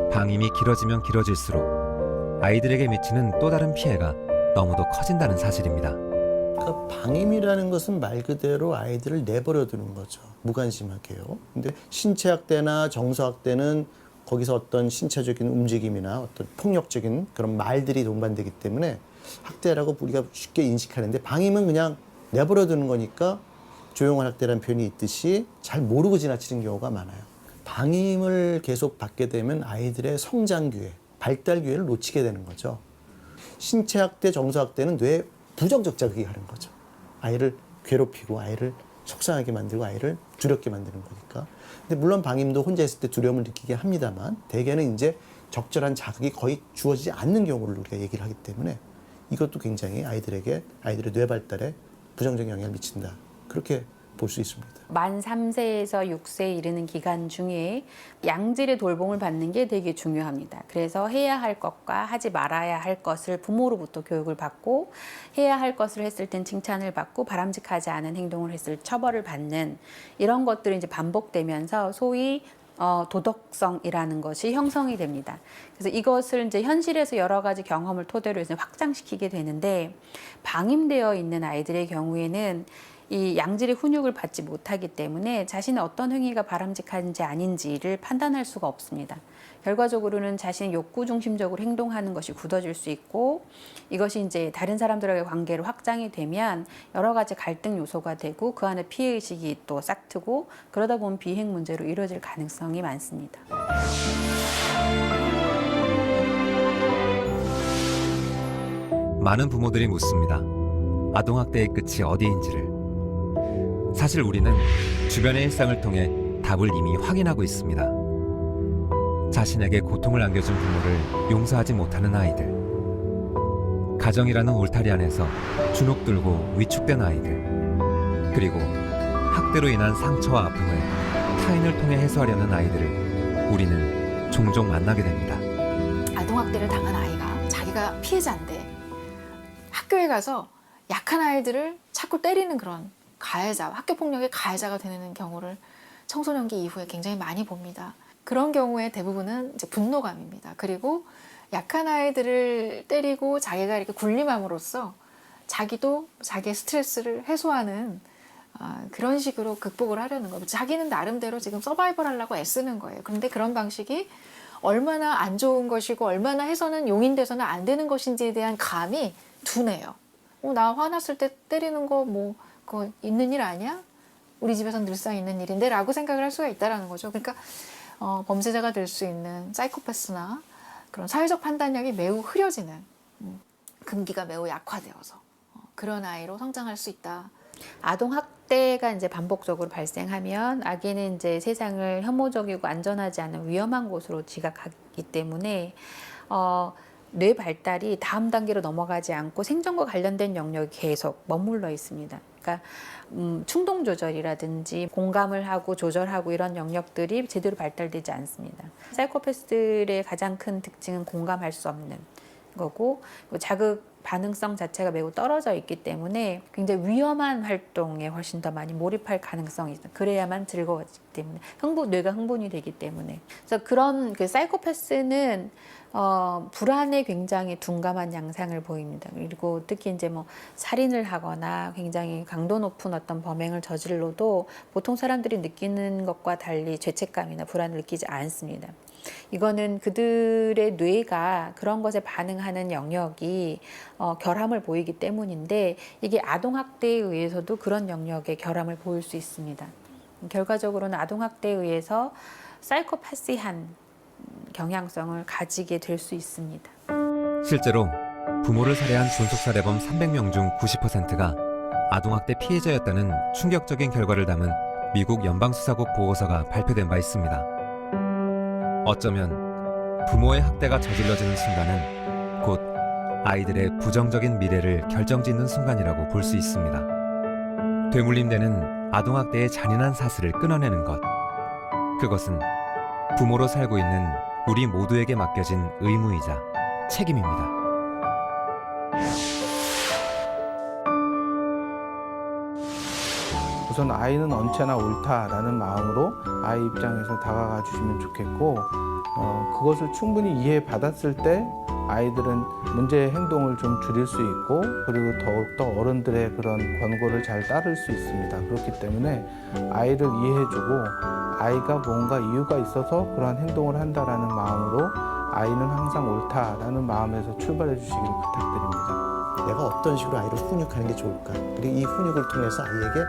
방임이 길어지면 길어질수록 아이들에게 미치는 또 다른 피해가 너무도 커진다는 사실입니다. 그러니까 방임이라는 것은 말 그대로 아이들을 내버려 두는 거죠. 무관심하게요. 근데 신체학대나 정서학대는 거기서 어떤 신체적인 움직임이나 어떤 폭력적인 그런 말들이 동반되기 때문에 학대라고 우리가 쉽게 인식하는데, 방임은 그냥 내버려 두는 거니까 조용한 학대라는 표현이 있듯이 잘 모르고 지나치는 경우가 많아요. 방임을 계속 받게 되면 아이들의 성장 기회, 발달 기회를 놓치게 되는 거죠. 신체학대, 정서학대는 뇌에 부정적 자극이 가는 거죠. 아이를 괴롭히고 아이를 속상하게 만들고 아이를 두렵게 만드는 거니까. 근데 물론 방임도 혼자 있을 때 두려움을 느끼게 합니다만 대개는 이제 적절한 자극이 거의 주어지지 않는 경우를 우리가 얘기를 하기 때문에 이것도 굉장히 아이들의 뇌 발달에 부정적인 영향을 미친다. 그렇게 볼 수 있습니다. 만 3세에서 6세에 이르는 기간 중에 양질의 돌봄을 받는 게 되게 중요합니다. 그래서 해야 할 것과 하지 말아야 할 것을 부모로부터 교육을 받고, 해야 할 것을 했을 땐 칭찬을 받고 바람직하지 않은 행동을 했을 처벌을 받는 이런 것들이 이제 반복되면서 소위 도덕성이라는 것이 형성이 됩니다. 그래서 이것을 이제 현실에서 여러 가지 경험을 토대로 해서 확장시키게 되는데, 방임되어 있는 아이들의 경우에는 이 양질의 훈육을 받지 못하기 때문에 자신의 어떤 행위가 바람직한지 아닌지를 판단할 수가 없습니다. 결과적으로는 자신의 욕구 중심적으로 행동하는 것이 굳어질 수 있고, 이것이 이제 다른 사람들과의 관계로 확장이 되면 여러 가지 갈등 요소가 되고 그 안에 피해의식이 또 싹트고, 그러다 보면 비행 문제로 이루어질 가능성이 많습니다. 많은 부모들이 묻습니다. 아동학대의 끝이 어디인지를. 사실 우리는 주변의 일상을 통해 답을 이미 확인하고 있습니다. 자신에게 고통을 안겨준 부모를 용서하지 못하는 아이들, 가정이라는 울타리 안에서 주눅들고 위축된 아이들, 그리고 학대로 인한 상처와 아픔을 타인을 통해 해소하려는 아이들을 우리는 종종 만나게 됩니다. 아동학대를 당한 아이가 자기가 피해자인데 학교에 가서 약한 아이들을 자꾸 때리는 그런 가해자, 학교폭력의 가해자가 되는 경우를 청소년기 이후에 굉장히 많이 봅니다. 그런 경우에 대부분은 이제 분노감입니다. 그리고 약한 아이들을 때리고 자기가 이렇게 군림함으로써 자기도 자기의 스트레스를 해소하는 그런 식으로 극복을 하려는 거예요. 자기는 나름대로 지금 서바이벌 하려고 애쓰는 거예요. 그런데 그런 방식이 얼마나 안 좋은 것이고 얼마나 해서는 용인돼서는 안 되는 것인지에 대한 감이 둔해요. 나 화났을 때 때리는 거 그거 있는 일 아니야? 우리 집에선 늘상 있는 일인데 라고 생각을 할 수가 있다는 거죠. 그러니까 범죄자가 될 수 있는 사이코패스나 그런 사회적 판단력이 매우 흐려지는 근기가 매우 약화되어서 그런 아이로 성장할 수 있다. 아동 학대가 이제 반복적으로 발생하면 아기는 이제 세상을 혐오적이고 안전하지 않은 위험한 곳으로 지각하기 때문에 뇌 발달이 다음 단계로 넘어가지 않고 생존과 관련된 영역이 계속 머물러 있습니다. 그러니까 충동 조절이라든지 공감을 하고 조절하고 이런 영역들이 제대로 발달되지 않습니다. 사이코패스들의 가장 큰 특징은 공감할 수 없는 거고 자극 반응성 자체가 매우 떨어져 있기 때문에 굉장히 위험한 활동에 훨씬 더 많이 몰입할 가능성이 있어요. 그래야만 즐거워지기 때문에 뇌가 흥분이 되기 때문에. 그래서 그런 그 사이코패스는 불안에 굉장히 둔감한 양상을 보입니다. 그리고 특히 이제 뭐 살인을 하거나 굉장히 강도 높은 어떤 범행을 저질러도 보통 사람들이 느끼는 것과 달리 죄책감이나 불안을 느끼지 않습니다. 이거는 그들의 뇌가 그런 것에 반응하는 영역이 결함을 보이기 때문인데 이게 아동학대에 의해서도 그런 영역의 결함을 보일 수 있습니다. 결과적으로는 아동학대에 의해서 사이코패시한 경향성을 가지게 될 수 있습니다. 실제로 부모를 살해한 존속살해범 300명 중 90%가 아동학대 피해자였다는 충격적인 결과를 담은 미국 연방수사국 보고서가 발표된 바 있습니다. 어쩌면 부모의 학대가 저질러지는 순간은 곧 아이들의 부정적인 미래를 결정짓는 순간이라고 볼 수 있습니다. 되물림되는 아동학대의 잔인한 사슬을 끊어내는 것, 그것은 부모로 살고 있는 우리 모두에게 맡겨진 의무이자 책임입니다. 우선 아이는 언제나 옳다라는 마음으로 아이 입장에서 다가가 주시면 좋겠고 그것을 충분히 이해받았을 때 아이들은 문제의 행동을 좀 줄일 수 있고 그리고 더욱더 어른들의 그런 권고를 잘 따를 수 있습니다. 그렇기 때문에 아이를 이해해주고 아이가 뭔가 이유가 있어서 그러한 행동을 한다라는 마음으로 아이는 항상 옳다라는 마음에서 출발해 주시길 부탁드립니다. 내가 어떤 식으로 아이를 훈육하는 게 좋을까? 그리고 이 훈육을 통해서 아이에게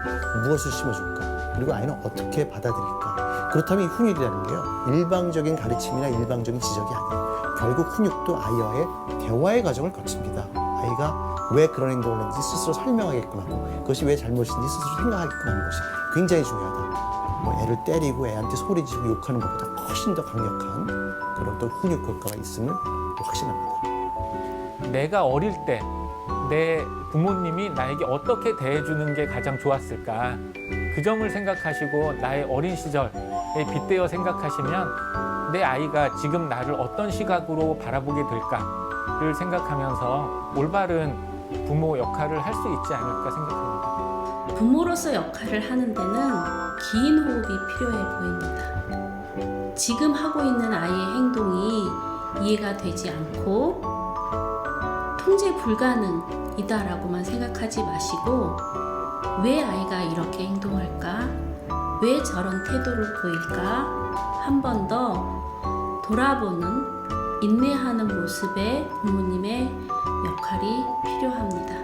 무엇을 심어줄까? 그리고 아이는 어떻게 받아들일까? 그렇다면 이 훈육이라는 게요, 일방적인 가르침이나 일방적인 지적이 아니에요. 결국 훈육도 아이와의 대화의 과정을 거칩니다. 아이가 왜 그런 행동을 했는지 스스로 설명하게끔 하고 그것이 왜 잘못인지 스스로 생각하게끔 하는 것이 굉장히 중요하다. 뭐 애를 때리고 애한테 소리 지르고 욕하는 것보다 훨씬 더 강력한 그런 또 훈육 효과가 있음을 확신합니다. 내가 어릴 때 내 부모님이 나에게 어떻게 대해주는 게 가장 좋았을까? 그 점을 생각하시고 나의 어린 시절에 빗대어 생각하시면 내 아이가 지금 나를 어떤 시각으로 바라보게 될까를 생각하면서 올바른 부모 역할을 할 수 있지 않을까 생각합니다. 부모로서 역할을 하는 데는 긴 호흡이 필요해 보입니다. 지금 하고 있는 아이의 행동이 이해가 되지 않고 통제 불가능이다라고만 생각하지 마시고 왜 아이가 이렇게 행동할까? 왜 저런 태도를 보일까? 한 번 더 돌아보는 인내하는 모습의 부모님의 역할이 필요합니다.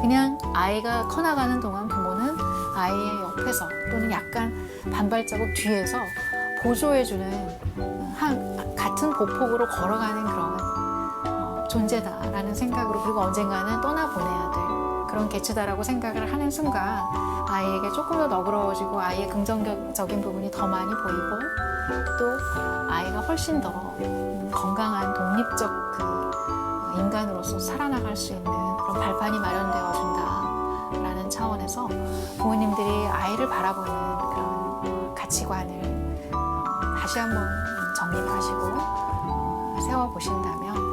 그냥 아이가 커나가는 동안 부모는 아이의 옆에서 또는 약간 반발자국 뒤에서 보조해주는 같은 보폭으로 걸어가는 그런 존재다라는 생각으로, 그리고 언젠가는 떠나보내야 될 그런 개체다라고 생각을 하는 순간 아이에게 조금 더 너그러워지고 아이의 긍정적인 부분이 더 많이 보이고 또 아이가 훨씬 더 건강한 독립적 그 인간으로서 살아나갈 수 있는 그런 발판이 마련되어 준다라는 차원에서 부모님들이 아이를 바라보는 그런 가치관을 다시 한번 정립하시고 세워보신다면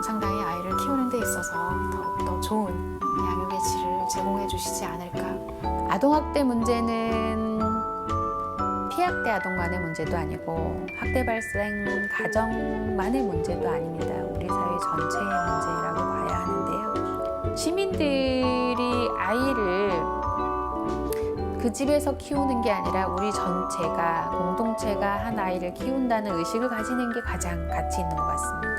상당히 아이를 키우는 데 있어서 더욱더 좋은 양육의 질을 제공해 주시지 않을까. 아동학대 문제는 피학대 아동만의 문제도 아니고 학대 발생 가정만의 문제도 아닙니다. 우리 사회 전체의 문제라고 봐야 하는데요. 시민들이 아이를 그 집에서 키우는 게 아니라 우리 전체가, 공동체가 한 아이를 키운다는 의식을 가지는 게 가장 가치 있는 것 같습니다.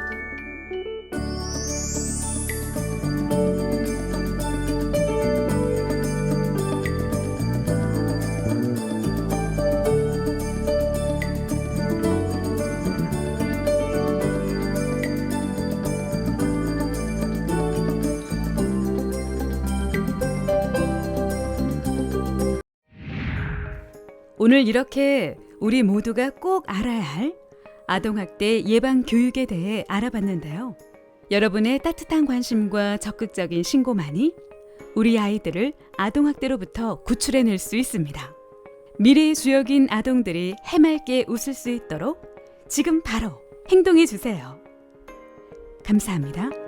오늘 이렇게 우리 모두가 꼭 알아야 할 아동학대 예방 교육에 대해 알아봤는데요. 여러분의 따뜻한 관심과 적극적인 신고만이 우리 아이들을 아동학대로부터 구출해낼 수 있습니다. 미래의 주역인 아동들이 해맑게 웃을 수 있도록 지금 바로 행동해 주세요. 감사합니다.